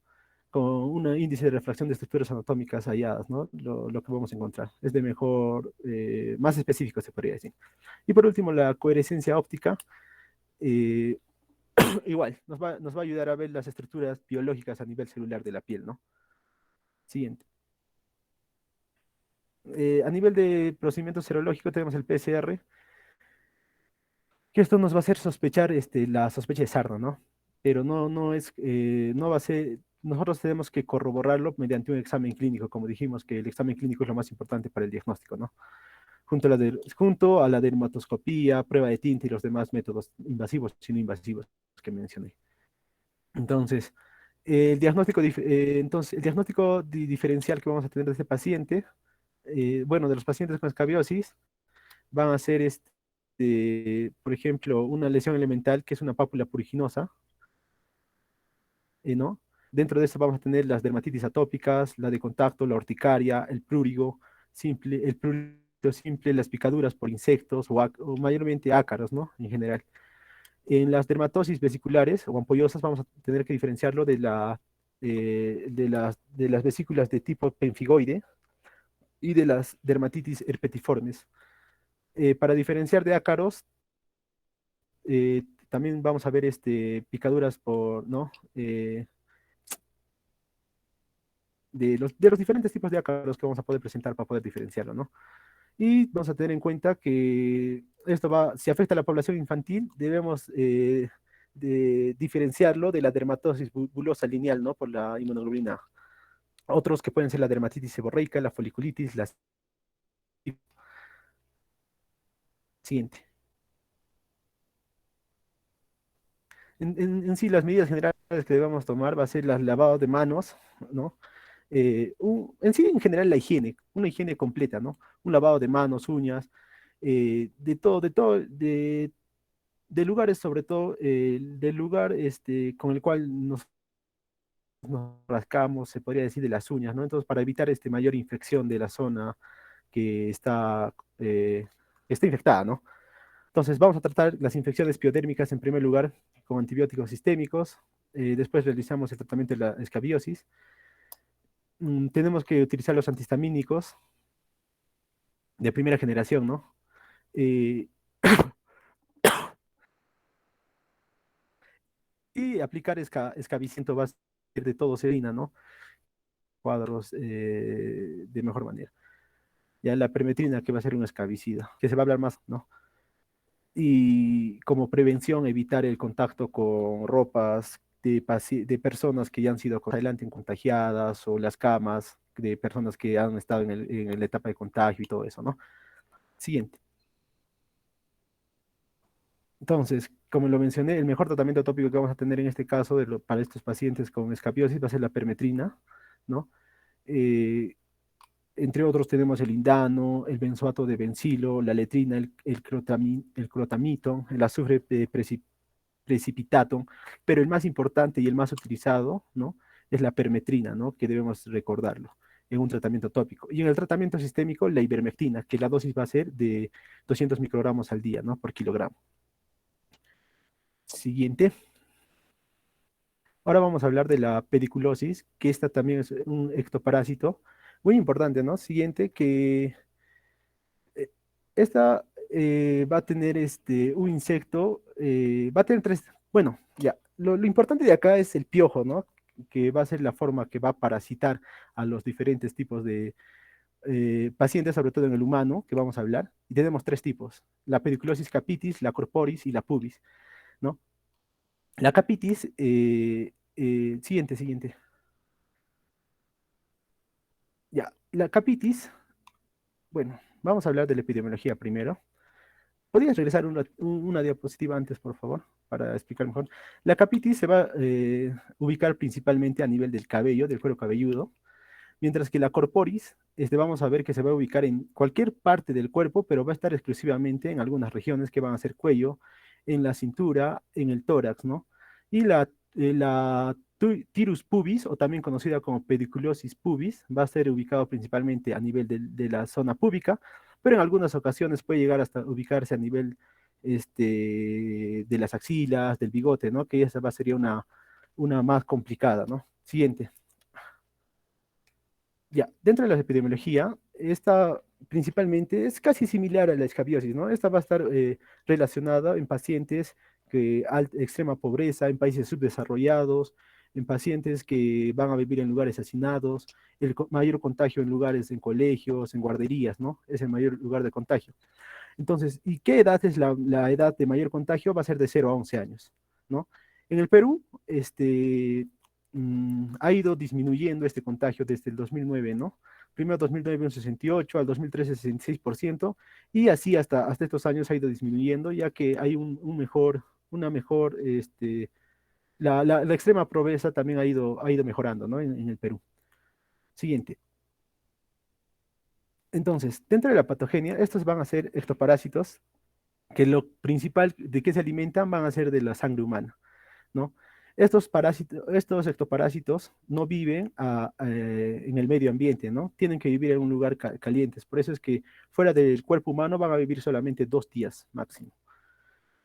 Con un índice de refracción de estructuras anatómicas halladas, ¿no? Lo que vamos a encontrar. Es de mejor, más específico se podría decir. Y por último, la coherencia óptica, igual, nos va a ayudar a ver las estructuras biológicas a nivel celular de la piel, ¿no? Siguiente. A nivel de procedimiento serológico tenemos el PCR, que esto nos va a hacer sospechar la sospecha de sarna, ¿no? Pero no va a ser, nosotros tenemos que corroborarlo mediante un examen clínico, como dijimos que el examen clínico es lo más importante para el diagnóstico, ¿no? Junto a la dermatoscopía, prueba de tinta y los demás métodos invasivos y no invasivos que mencioné. Entonces, el diagnóstico diferencial que vamos a tener de este paciente, bueno, de los pacientes con escabiosis, van a ser, por ejemplo, una lesión elemental que es una pápula pruriginosa, ¿no? Dentro de esto vamos a tener las dermatitis atópicas, la de contacto, la urticaria, el prurigo simple, el prurito simple, las picaduras por insectos o mayormente ácaros, ¿no? En general. En las dermatosis vesiculares o ampollosas vamos a tener que diferenciarlo de las vesículas de tipo pemfigoide y de las dermatitis herpetiformes. Para diferenciar de ácaros, también vamos a ver picaduras ¿no? De los diferentes tipos de ácaros que vamos a poder presentar para poder diferenciarlo, ¿no? Y vamos a tener en cuenta que si afecta a la población infantil, debemos de diferenciarlo de la dermatosis bulosa lineal, ¿no? Por la inmunoglobulina. Otros que pueden ser la dermatitis seborreica, la foliculitis, Siguiente. En sí, las medidas generales que debemos tomar va a ser el lavado de manos, ¿no? En sí, en general, la higiene, una higiene completa, ¿no? Un lavado de manos, uñas, de lugares, sobre todo, del lugar con el cual nos rascamos, se podría decir, de las uñas, ¿no? Entonces, para evitar mayor infección de la zona que está infectada, ¿no? Entonces, vamos a tratar las infecciones piodérmicas en primer lugar con antibióticos sistémicos. Después realizamos el tratamiento de la escabiosis. Tenemos que utilizar los antihistamínicos de primera generación, ¿no? Y aplicar escabiciento va a ser de todo serina, ¿no? Cuadros de mejor manera. Ya la permetrina, que va a ser un escabicida, que se va a hablar más, ¿no? Y como prevención, evitar el contacto con ropas de personas que ya han sido adelante contagiadas, o las camas de personas que han estado en la etapa de contagio y todo eso, ¿no? Siguiente. Entonces, como lo mencioné, el mejor tratamiento tópico que vamos a tener en este caso para estos pacientes con escabiosis va a ser la permetrina, ¿no? Entre otros tenemos el lindano, el benzoato de bencilo, la letrina, el clotamito, el azufre precipitato, pero el más importante y el más utilizado, ¿no? Es la permetrina, ¿no? Que debemos recordarlo en un tratamiento tópico. Y en el tratamiento sistémico, la ivermectina, que la dosis va a ser de 200 microgramos al día, ¿no? Por kilogramo. Siguiente. Ahora vamos a hablar de la pediculosis, que esta también es un ectoparásito muy importante, ¿no? Siguiente, que esta va a tener un insecto, va a tener tres, bueno, ya, lo importante de acá es el piojo, ¿no? Que va a ser la forma que va a parasitar a los diferentes tipos de pacientes, sobre todo en el humano, que vamos a hablar. Y tenemos tres tipos: la pediculosis capitis, la corporis y la pubis, ¿no? La capitis, siguiente. Ya, la capitis, bueno, vamos a hablar de la epidemiología primero. ¿Podrías regresar una diapositiva antes, por favor, para explicar mejor? La capitis se va a ubicar principalmente a nivel del cabello, del cuero cabelludo, mientras que la corporis, vamos a ver que se va a ubicar en cualquier parte del cuerpo, pero va a estar exclusivamente en algunas regiones que van a ser cuello, en la cintura, en el tórax, ¿no? Y la tirus pubis, o también conocida como pediculosis pubis, va a ser ubicado principalmente a nivel de la zona púbica, pero en algunas ocasiones puede llegar hasta ubicarse a nivel de las axilas, del bigote, ¿no? Que esa sería una más complicada, ¿no? Siguiente. Ya, dentro de la epidemiología, esta principalmente es casi similar a la escabiosis, ¿no? Esta va a estar relacionada en pacientes que extrema pobreza, en países subdesarrollados, en pacientes que van a vivir en lugares hacinados, el mayor contagio en lugares, en colegios, en guarderías, ¿no? Es el mayor lugar de contagio. Entonces, ¿y qué edad es la edad de mayor contagio? Va a ser de 0 a 11 años, ¿no? En el Perú, ha ido disminuyendo este contagio desde el 2009, ¿no? Primero 2009 un 68, al 2013 66%, y así hasta estos años ha ido disminuyendo, ya que hay la extrema pobreza también ha ido mejorando, ¿no? En el Perú. Siguiente. Entonces, dentro de la patogenia, estos van a ser ectoparásitos, que lo principal de que se alimentan van a ser de la sangre humana, ¿no? Estos ectoparásitos no viven en el medio ambiente, ¿no? Tienen que vivir en un lugar caliente. Por eso es que fuera del cuerpo humano van a vivir solamente 2 días máximo,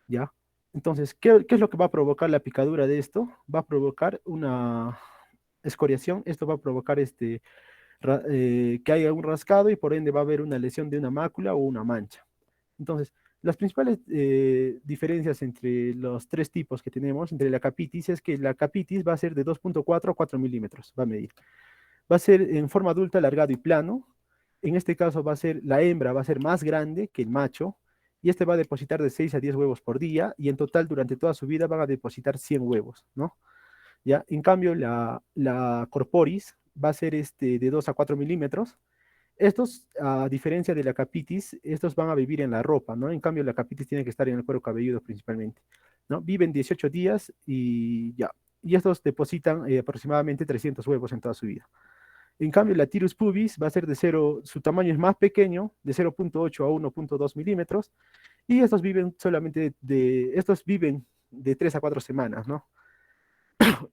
¿ya? Entonces, ¿qué es lo que va a provocar la picadura de esto? Va a provocar una escoriación. Esto va a provocar que haya un rascado, y por ende va a haber una lesión de una mácula o una mancha. Entonces, las principales diferencias entre los tres tipos que tenemos, entre la capitis, es que la capitis va a ser de 2.4 a 4 milímetros, va a medir. Va a ser en forma adulta, alargado y plano. En este caso la hembra va a ser más grande que el macho, y va a depositar de 6 a 10 huevos por día, y en total durante toda su vida van a depositar 100 huevos, ¿no? ¿Ya? En cambio, la corporis va a ser de 2 a 4 milímetros, Estos, a diferencia de la capitis, estos van a vivir en la ropa, ¿no? En cambio, la capitis tiene que estar en el cuero cabelludo principalmente, ¿no? Viven 18 días y ya. Y estos depositan aproximadamente 300 huevos en toda su vida. En cambio, la Tirus pubis va a ser de 0, su tamaño es más pequeño, de 0.8 a 1.2 milímetros, y estos viven solamente estos viven de 3 a 4 semanas, ¿no?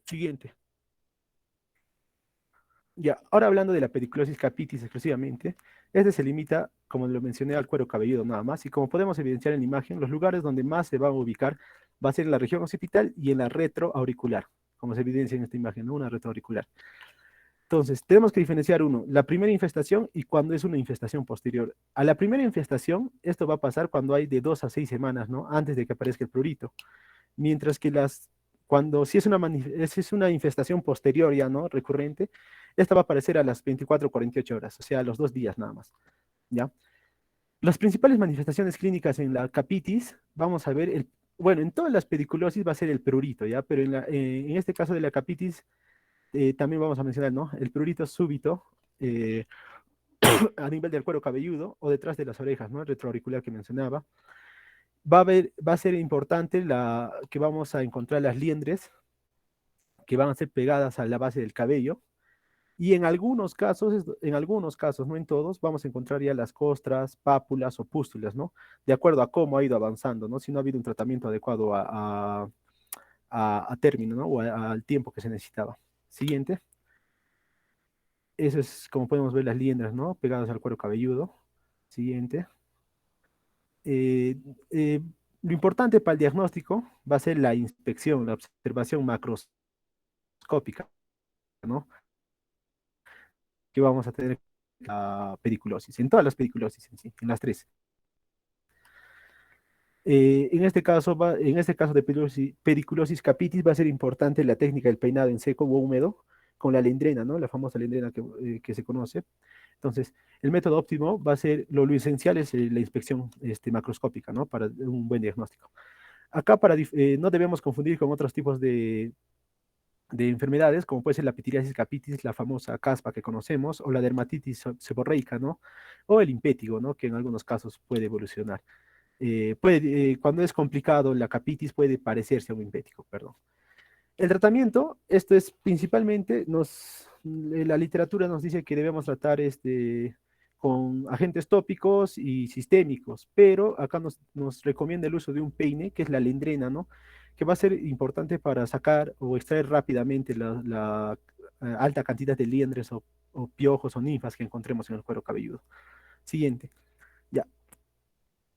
Siguiente. Ya, ahora hablando de la pediculosis capitis exclusivamente, este se limita, como lo mencioné, al cuero cabelludo nada más, y como podemos evidenciar en la imagen, los lugares donde más se va a ubicar va a ser en la región occipital y en la retroauricular, como se evidencia en esta imagen, ¿no? Una retroauricular. Entonces, tenemos que diferenciar la primera infestación y cuando es una infestación posterior. A la primera infestación, esto va a pasar cuando hay de 2 a 6 semanas, ¿no? Antes de que aparezca el prurito. Mientras que si es una infestación posterior ya, ¿no? Recurrente, esta va a aparecer a las 24 o 48 horas, o sea, a los 2 días nada más, ¿ya? Las principales manifestaciones clínicas en la capitis, vamos a ver, bueno, en todas las pediculosis va a ser el prurito, ¿ya? Pero en este caso de la capitis, también vamos a mencionar, ¿no? El prurito súbito a nivel del cuero cabelludo o detrás de las orejas, ¿no? El retroauricular que mencionaba. Va a ser importante que vamos a encontrar las liendres que van a ser pegadas a la base del cabello. Y en algunos casos, no en todos, vamos a encontrar ya las costras, pápulas o pústulas, ¿no? De acuerdo a cómo ha ido avanzando, ¿no? Si no ha habido un tratamiento adecuado a término, ¿no? O al tiempo que se necesitaba. Siguiente. Eso es como podemos ver las liendres, ¿no? Pegadas al cuero cabelludo. Siguiente. Lo importante para el diagnóstico va a ser la inspección, la observación macroscópica, ¿no? Que vamos a tener la pediculosis, en todas las pediculosis en sí, en las 3. En este caso de pediculosis capitis va a ser importante la técnica del peinado en seco o húmedo con la lendrena, ¿no? La famosa lendrena que se conoce. Entonces, el método óptimo va a ser, lo esencial es la inspección macroscópica, ¿no? Para un buen diagnóstico. Acá no debemos confundir con otros tipos de enfermedades, como puede ser la pitiriasis capitis, la famosa caspa que conocemos, o la dermatitis seborreica, ¿no? O el impétigo, ¿no? Que en algunos casos puede evolucionar. Cuando es complicado, la capitis puede parecerse a un impétigo, perdón. El tratamiento, esto es principalmente, la literatura nos dice que debemos tratar con agentes tópicos y sistémicos, pero acá nos recomienda el uso de un peine, que es la lendrena, ¿no? Que va a ser importante para sacar o extraer rápidamente la alta cantidad de liendres o piojos o ninfas que encontremos en el cuero cabelludo. Siguiente. Ya.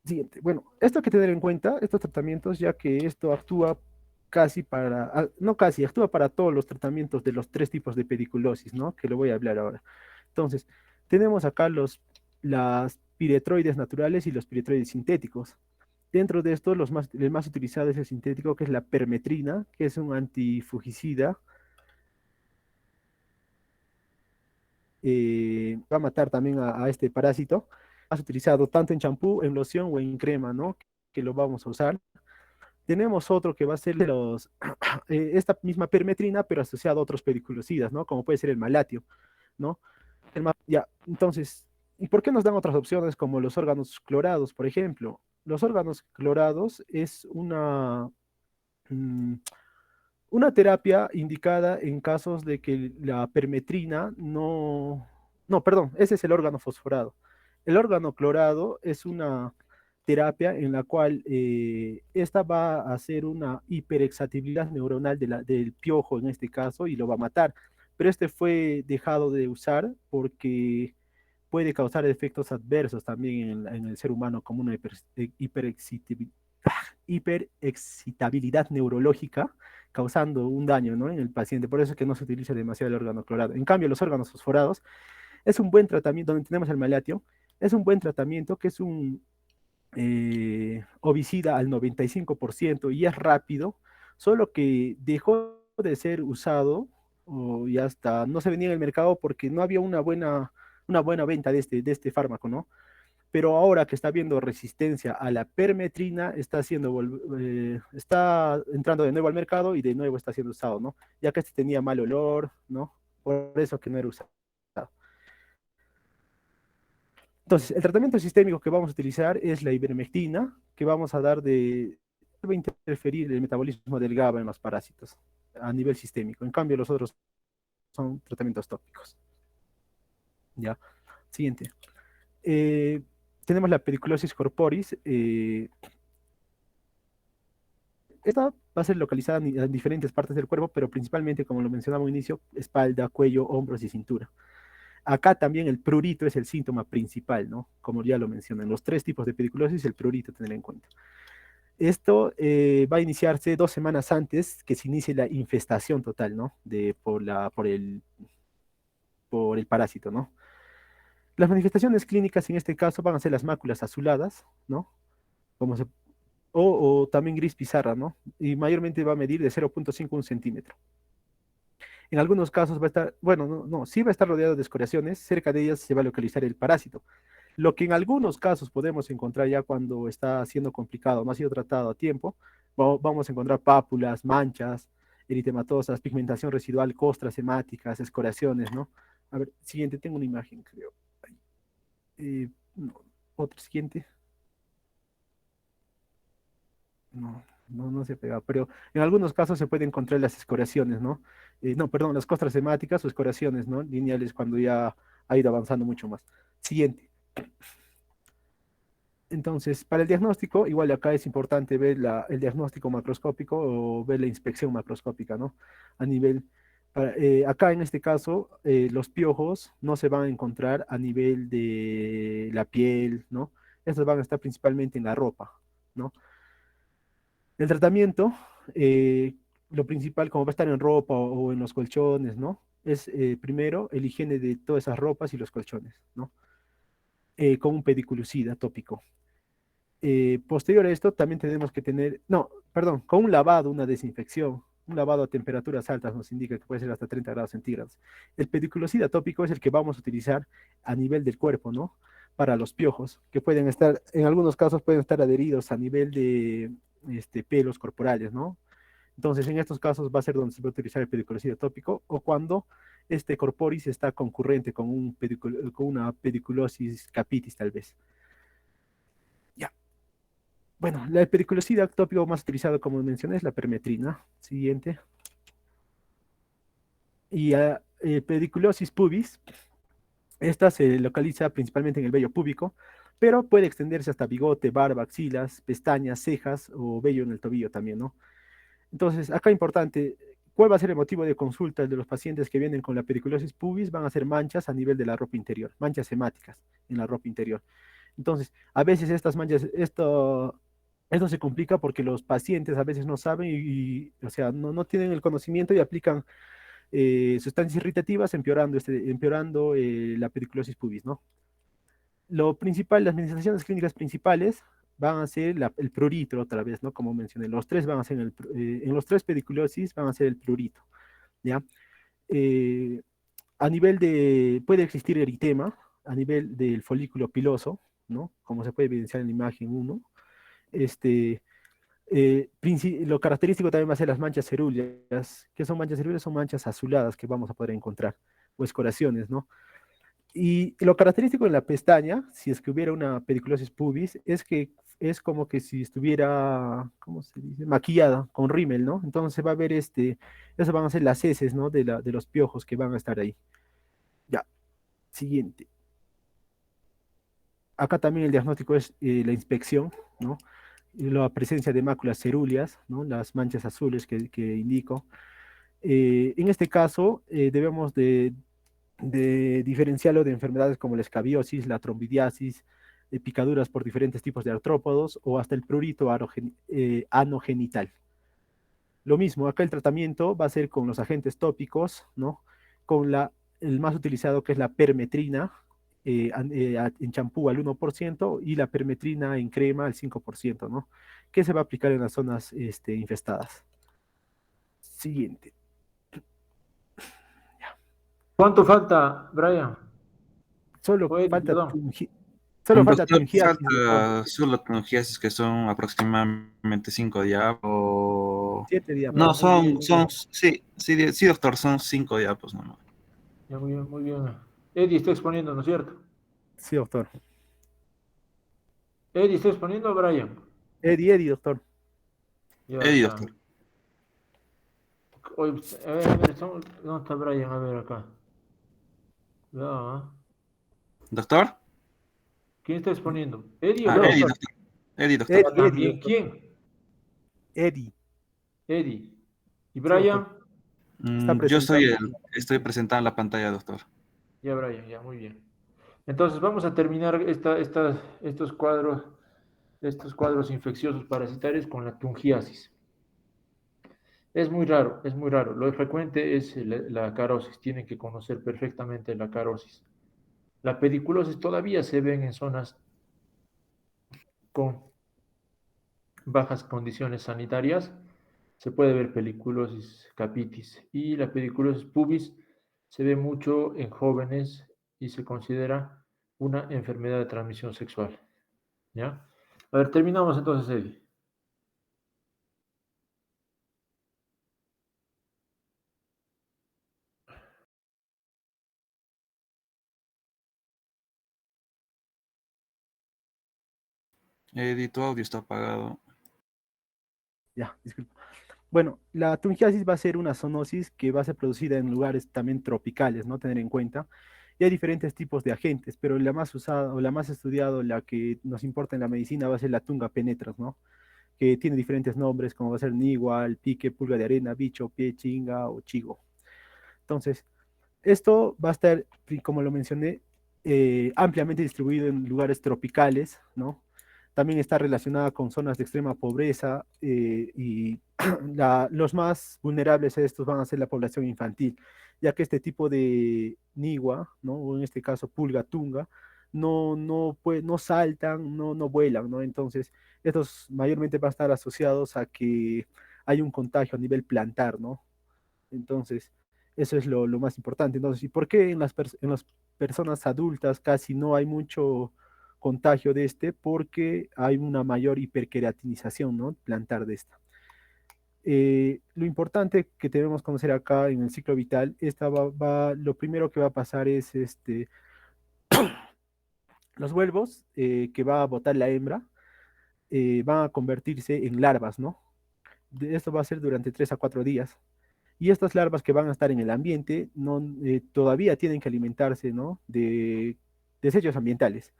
Siguiente. Bueno, esto hay que tener en cuenta, estos tratamientos, ya que esto actúa actúa para todos los tratamientos de los 3 tipos de pediculosis, ¿no? Que lo voy a hablar ahora. Entonces, tenemos acá las piretroides naturales y los piretroides sintéticos. Dentro de estos, el más utilizado es el sintético, que es la permetrina, que es un antifugicida. Va a matar también a este parásito. Más utilizado tanto en champú, en loción o en crema, ¿no? Que lo vamos a usar. Tenemos otro que va a ser esta misma permetrina, pero asociado a otros pediculocidas, ¿no? Como puede ser el malatio, ¿no? Ya, entonces, ¿y por qué nos dan otras opciones como los órganos clorados, por ejemplo? Los órganos clorados es una terapia indicada en casos de que la permetrina no, perdón, ese es el órgano fosforado. El órgano clorado es una terapia en la cual esta va a hacer una hiperexcitabilidad neuronal del piojo en este caso y lo va a matar. Pero este fue dejado de usar porque puede causar efectos adversos también en el ser humano como una hiperexcitabilidad neurológica, causando un daño, ¿no? En el paciente. Por eso es que no se utiliza demasiado el órgano clorado. En cambio, los órganos fosforados es un buen tratamiento, donde tenemos el malatio, es un buen tratamiento que es un ovicida al 95% y es rápido, solo que dejó de ser usado y hasta no se vendía en el mercado porque no había una buena venta de este fármaco, ¿no? Pero ahora que está habiendo resistencia a la permetrina, está entrando de nuevo al mercado y de nuevo está siendo usado, ¿no? Ya que este tenía mal olor, ¿no? Por eso que no era usado. Entonces, el tratamiento sistémico que vamos a utilizar es la ivermectina, que vamos a dar va a interferir el metabolismo del GABA en los parásitos a nivel sistémico. En cambio, los otros son tratamientos tópicos. Ya. Siguiente. Tenemos la pediculosis corporis. Esta va a ser localizada en diferentes partes del cuerpo, pero principalmente, como lo mencionaba al inicio, espalda, cuello, hombros y cintura. Acá también el prurito es el síntoma principal, ¿no? Como ya lo mencioné, en los 3 tipos de pediculosis, el prurito tener en cuenta. Esto va a iniciarse 2 semanas antes que se inicie la infestación total, ¿no? Por el parásito, ¿no? Las manifestaciones clínicas en este caso van a ser las máculas azuladas, ¿no? O también gris pizarra, ¿no? Y mayormente va a medir de 0.5 a 1 centímetro. En algunos casos va a estar, bueno, sí va a estar rodeado de escoriaciones, cerca de ellas se va a localizar el parásito. Lo que en algunos casos podemos encontrar ya cuando está siendo complicado, no ha sido tratado a tiempo, vamos a encontrar pápulas, manchas, eritematosas, pigmentación residual, costras hemáticas, escoriaciones, ¿no? A ver, siguiente, tengo una imagen, creo. No, otro siguiente. No se ha pegado, pero en algunos casos se pueden encontrar las escoriaciones, ¿no? Perdón, las costras hemáticas o escoriaciones, ¿no? Lineales cuando ya ha ido avanzando mucho más. Siguiente. Entonces, para el diagnóstico, igual acá es importante ver el diagnóstico macroscópico o ver la inspección macroscópica, ¿no? A nivel, acá en este caso, los piojos no se van a encontrar a nivel de la piel, ¿no? Estos van a estar principalmente en la ropa, ¿no? El tratamiento, lo principal, como va a estar en ropa o en los colchones, ¿no? Es primero el higiene de todas esas ropas y los colchones, ¿no? Con un pediculicida tópico. Posterior a esto, también tenemos que tener, con un lavado, una desinfección, un lavado a temperaturas altas nos indica que puede ser hasta 30 grados centígrados. El pediculicida tópico es el que vamos a utilizar a nivel del cuerpo, ¿no? Para los piojos, que pueden estar, en algunos casos pueden estar adheridos a nivel de pelos corporales, ¿no? Entonces, en estos casos va a ser donde se va a utilizar el pediculicida tópico o cuando este corporis está concurrente con una pediculosis capitis, tal vez. Ya. Bueno, la pediculicida tópico más utilizado, como mencioné, es la permetrina. Siguiente. Y pediculosis pubis, esta se localiza principalmente en el vello púbico, pero puede extenderse hasta bigote, barba, axilas, pestañas, cejas o vello en el tobillo también, ¿no? Entonces, acá importante, ¿cuál va a ser el motivo de consulta de los pacientes que vienen con la pediculosis pubis? Van a ser manchas a nivel de la ropa interior, manchas hemáticas en la ropa interior. Entonces, a veces estas manchas, esto se complica porque los pacientes a veces no saben o sea, no tienen el conocimiento y aplican sustancias irritativas empeorando la pediculosis pubis, ¿no? Lo principal, las manifestaciones clínicas principales van a ser el prurito otra vez, ¿no? Como mencioné, los 3 van a ser en los 3 pediculosis van a ser el prurito, ¿ya? A nivel puede existir eritema a nivel del folículo piloso, ¿no? Como se puede evidenciar en la imagen 1. Lo característico también va a ser las manchas cerúleas. ¿Qué son manchas cerúleas? Son manchas azuladas que vamos a poder encontrar, o escoriaciones, ¿no? Y lo característico en la pestaña, si es que hubiera una pediculosis pubis, es que es como que si estuviera, ¿cómo se dice? Maquillada con rímel, ¿no? Entonces va a haber eso van a ser las heces, ¿no? De los piojos que van a estar ahí. Ya, siguiente. Acá también el diagnóstico es la inspección, ¿no? Y la presencia de máculas cerúleas, ¿no? Las manchas azules que indico. En este caso, debemos de diferenciarlo de enfermedades como la escabiosis, la trombidiasis, picaduras por diferentes tipos de artrópodos o hasta el prurito anogenital. Lo mismo, acá el tratamiento va a ser con los agentes tópicos, ¿no? Con el más utilizado que es la permetrina en champú al 1% y la permetrina en crema al 5%, ¿no? Que se va a aplicar en las zonas infestadas. Siguiente. ¿Cuánto falta, Brian? Solo falta solo tungiasis, que son aproximadamente 5 diapos. 7 diapos. No, sí, doctor, son 5 diapos nomás. Ya, muy bien, muy bien. Eddie está exponiendo, ¿no es cierto? Sí, doctor. Eddie, ¿estás poniendo o Brian? Eddie, doctor. Ya Eddie, está. doctor. Oye, a ver, ¿dónde está Brian? A ver acá. Ya. ¿Doctor? ¿Quién está exponiendo? ¿Eddie o Ah, yo? Eddie, doctor. Eddie, doctor. Ya también. doctor. ¿Quién? Eddie. Eddie. ¿Y Sí, Brian? doctor. Está Yo presentando. estoy presentando en la pantalla, doctor. Ya, Brian, ya, muy bien. Entonces vamos a terminar estos cuadros infecciosos parasitarios con la tungiasis. Es muy raro, es muy raro. Lo frecuente es la carosis. Tienen que conocer perfectamente la carosis. La pediculosis todavía se ven en zonas con bajas condiciones sanitarias. Se puede ver pediculosis capitis. Y la pediculosis pubis se ve mucho en jóvenes y se considera una enfermedad de transmisión sexual. ¿Ya? A ver, terminamos entonces, Eddie. Eddie, tu audio está apagado. Ya, disculpa. Bueno, la tungiasis va a ser una zoonosis que va a ser producida en lugares también tropicales, ¿no? Tener en cuenta. Y hay diferentes tipos de agentes, pero la más usada o la más estudiada, la que nos importa en la medicina va a ser la tunga penetras, ¿no? Que tiene diferentes nombres, como va a ser nigual, pique, pulga de arena, bicho, pie, chinga o chigo. Entonces, esto va a estar, como lo mencioné, ampliamente distribuido en lugares tropicales, ¿no? También está relacionada con zonas de extrema pobreza y los más vulnerables a estos van a ser la población infantil, ya que este tipo de nigua, ¿no? O en este caso pulga tunga, no saltan, no vuelan, ¿no? Entonces, estos mayormente van a estar asociados a que hay un contagio a nivel plantar, ¿no? Entonces, eso es lo más importante. Entonces, ¿y por qué en las personas adultas casi no hay mucho contagio de este? Porque hay una mayor hiperqueratinización, ¿no? Plantar de esta. Lo importante que debemos conocer acá en el ciclo vital, lo primero que va a pasar es los huevos que va a botar la hembra van a convertirse en larvas, ¿no? Esto va a ser durante 3 a 4 días. Y estas larvas que van a estar en el ambiente todavía tienen que alimentarse, ¿no? De desechos ambientales.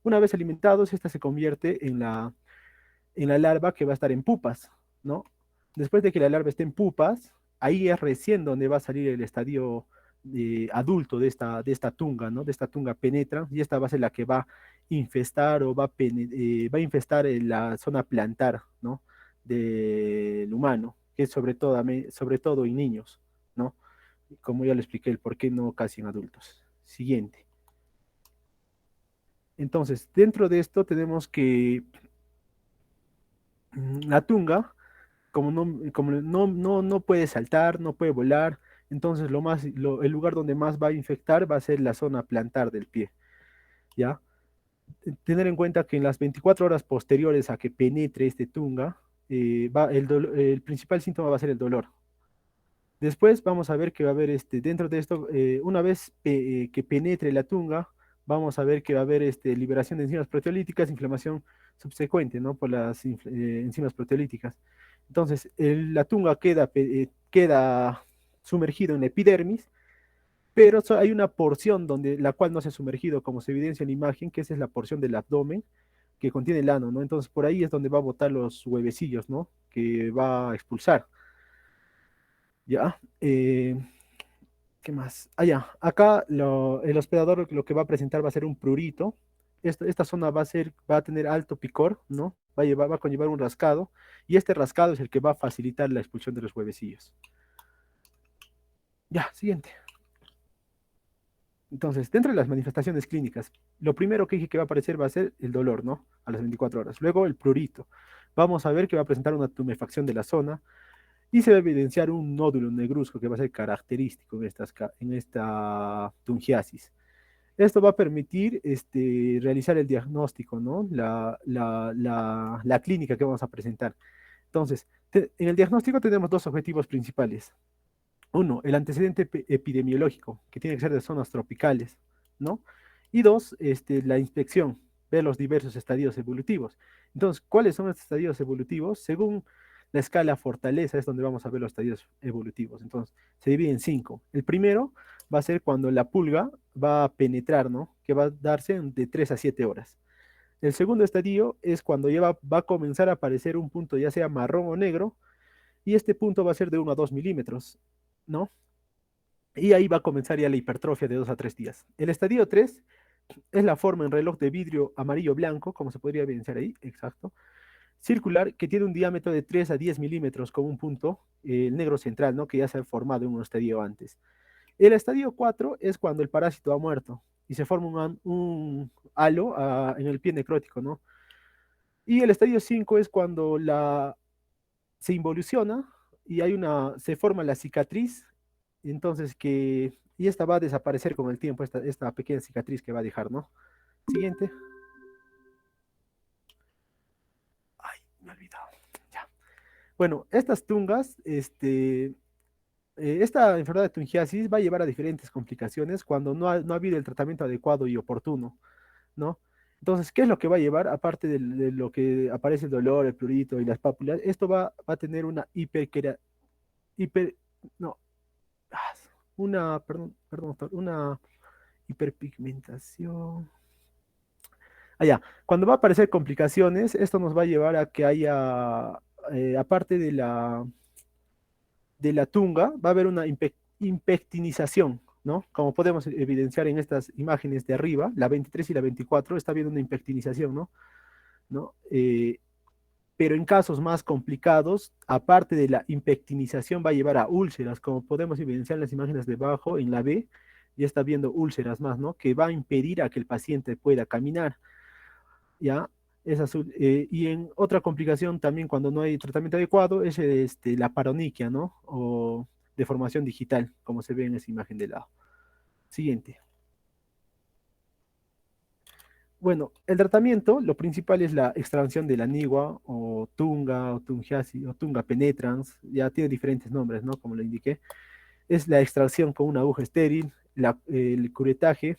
Una vez alimentados, esta se convierte en la larva que va a estar en pupas, ¿no? Después de que la larva esté en pupas, ahí es recién donde va a salir el estadio adulto de esta tunga, ¿no? De esta tunga penetra, y esta va a ser la que va a infestar o va a infestar en la zona plantar, ¿no? Del humano, que es sobre todo en niños, ¿no? Como ya le expliqué, el por qué no casi en adultos. Siguiente. Entonces, dentro de esto tenemos que la tunga, como no puede saltar, no puede volar, entonces el lugar donde más va a infectar va a ser la zona plantar del pie, ¿ya? Tener en cuenta que en las 24 horas posteriores a que penetre este tunga, el principal síntoma va a ser el dolor. Después vamos a ver que va a haber dentro de esto, una vez que penetre la tunga, vamos a ver que va a haber liberación de enzimas proteolíticas, inflamación subsecuente, ¿no? Por las enzimas proteolíticas. Entonces, la tunga queda sumergido en la epidermis, pero hay una porción la cual no se ha sumergido, como se evidencia en la imagen, que esa es la porción del abdomen que contiene el ano, ¿no? Entonces, por ahí es donde va a botar los huevecillos, ¿no? Que va a expulsar. ¿Ya? ¿Qué más? Ya. Acá el hospedador lo que va a presentar va a ser un prurito. Esta zona va a tener alto picor, ¿no? Va a conllevar un rascado, y este rascado es el que va a facilitar la expulsión de los huevecillos. Ya, siguiente. Entonces, dentro de las manifestaciones clínicas, lo primero que dije que va a aparecer va a ser el dolor, ¿no? A las 24 horas. Luego el prurito. Vamos a ver que va a presentar una tumefacción de la zona, y se va a evidenciar un nódulo negruzco que va a ser característico en esta tungiasis. Esto va a permitir realizar el diagnóstico, ¿no? La clínica que vamos a presentar. Entonces, en el diagnóstico tenemos dos objetivos principales. Uno, el antecedente epidemiológico, que tiene que ser de zonas tropicales, ¿no? Y dos, la inspección, ver los diversos estadios evolutivos. Entonces, ¿cuáles son estos estadios evolutivos? Según la escala fortaleza es donde vamos a ver los estadios evolutivos. Entonces, se divide en 5. El primero va a ser cuando la pulga va a penetrar, ¿no? Que va a darse de 3 a 7 horas. El segundo estadio es cuando ya va a comenzar a aparecer un punto, ya sea marrón o negro, y este punto va a ser de 1 a 2 milímetros, ¿no? Y ahí va a comenzar ya la hipertrofia de 2 a 3 días. El estadio 3 es la forma en reloj de vidrio amarillo-blanco, como se podría evidenciar ahí, exacto, circular, que tiene un diámetro de 3 a 10 milímetros con un punto, el negro central, ¿no? Que ya se ha formado en un estadio antes. El estadio 4 es cuando el parásito ha muerto y se forma un halo en el pie necrótico, ¿no? Y el estadio 5 es cuando se involuciona y se forma la cicatriz, entonces y esta va a desaparecer con el tiempo, esta pequeña cicatriz que va a dejar, ¿no? Siguiente. Ay, me he olvidado. Ya. Bueno, estas tungas, esta enfermedad de tungiasis va a llevar a diferentes complicaciones cuando no ha habido el tratamiento adecuado y oportuno, ¿no? Entonces, ¿qué es lo que va a llevar? Aparte de lo que aparece el dolor, el prurito y las pápulas, esto va a tener una una hiperpigmentación. Cuando va a aparecer complicaciones, esto nos va a llevar a que haya, aparte de la tunga, va a haber una impectinización, ¿no? Como podemos evidenciar en estas imágenes de arriba, la 23 y la 24, está habiendo una impectinización, ¿no? Pero en casos más complicados, aparte de la impectinización, va a llevar a úlceras, como podemos evidenciar en las imágenes de abajo, en la B, ya está viendo úlceras más, ¿no? Que va a impedir a que el paciente pueda caminar, ¿ya? Es azul. Y en otra complicación también, cuando no hay tratamiento adecuado, es la paroniquia, ¿no? O deformación digital, como se ve en esa imagen de lado. Siguiente. Bueno, el tratamiento, lo principal es la extracción de la nigua, o tunga, o tungiasis, o tunga penetrans, ya tiene diferentes nombres, ¿no? Como lo indiqué. Es la extracción con una aguja estéril, el curetaje,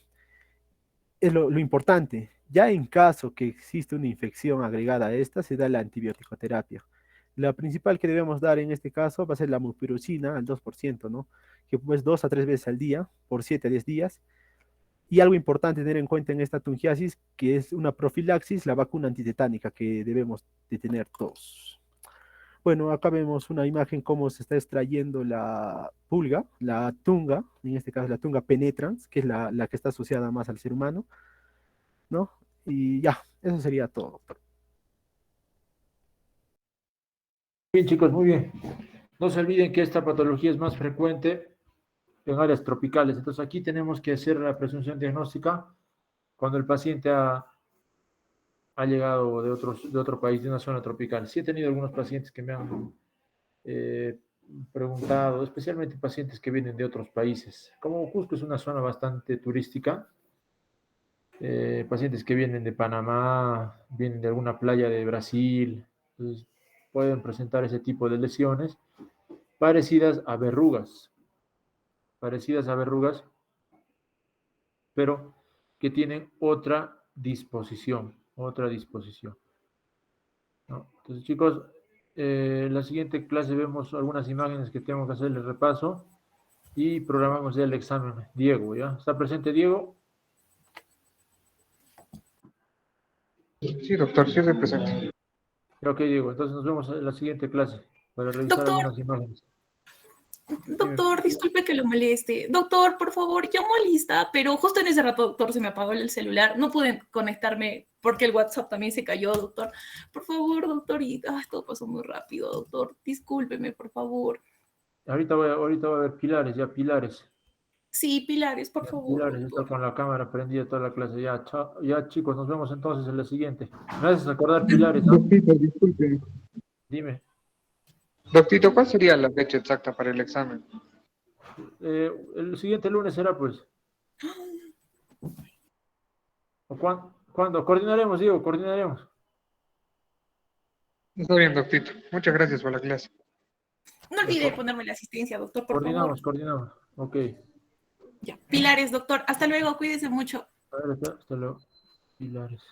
es lo importante. Ya en caso que existe una infección agregada a esta, se da la antibioticoterapia. La principal que debemos dar en este caso va a ser la mupirocina al 2%, ¿no? Que pues 2 a 3 veces al día, por 7 a 10 días. Y algo importante tener en cuenta en esta tungiasis, que es una profilaxis, la vacuna antitetánica que debemos de tener todos. Bueno, acá vemos una imagen cómo se está extrayendo la pulga, la tunga, en este caso la tunga penetrans, que es la que está asociada más al ser humano, ¿no? Y ya, eso sería todo, doctor. Bien, chicos, muy bien. No se olviden que esta patología es más frecuente en áreas tropicales. Entonces aquí tenemos que hacer la presunción diagnóstica cuando el paciente ha llegado de otro país, de una zona tropical. Sí he tenido algunos pacientes que me han preguntado, especialmente pacientes que vienen de otros países. Como Cusco es una zona bastante turística, pacientes que vienen de Panamá, vienen de alguna playa de Brasil, entonces pueden presentar ese tipo de lesiones parecidas a verrugas, pero que tienen otra disposición, ¿no? Entonces, chicos, la siguiente clase vemos algunas imágenes que tengo que hacerle repaso y programamos ya el examen. Diego, ¿ya? ¿Está presente Diego? Sí, doctor, sí estoy presente. Ok, Diego, entonces nos vemos en la siguiente clase para revisar algunas imágenes. Doctor, disculpe que lo moleste. Doctor, por favor, llamo lista, pero justo en ese rato, doctor, se me apagó el celular. No pude conectarme porque el WhatsApp también se cayó, doctor. Por favor, doctor, todo pasó muy rápido, doctor. Discúlpeme, por favor. Ahorita voy a ver Pilares. Sí, Pilares, por favor. Pilares está con la cámara prendida toda la clase. Ya, ya, chicos, nos vemos entonces en la siguiente. Me haces acordar Pilares, ¿no? Doctito, disculpe. Dime. Doctito, ¿cuál sería la fecha exacta para el examen? El siguiente lunes será, pues. ¿Cuándo? Coordinaremos, Diego, coordinaremos. Está bien, doctito. Muchas gracias por la clase. No olvide ponerme la asistencia, doctor, por favor. Coordinamos. Ok. Ya. Pilares, doctor. Hasta luego, cuídese mucho. Hasta luego. Pilares.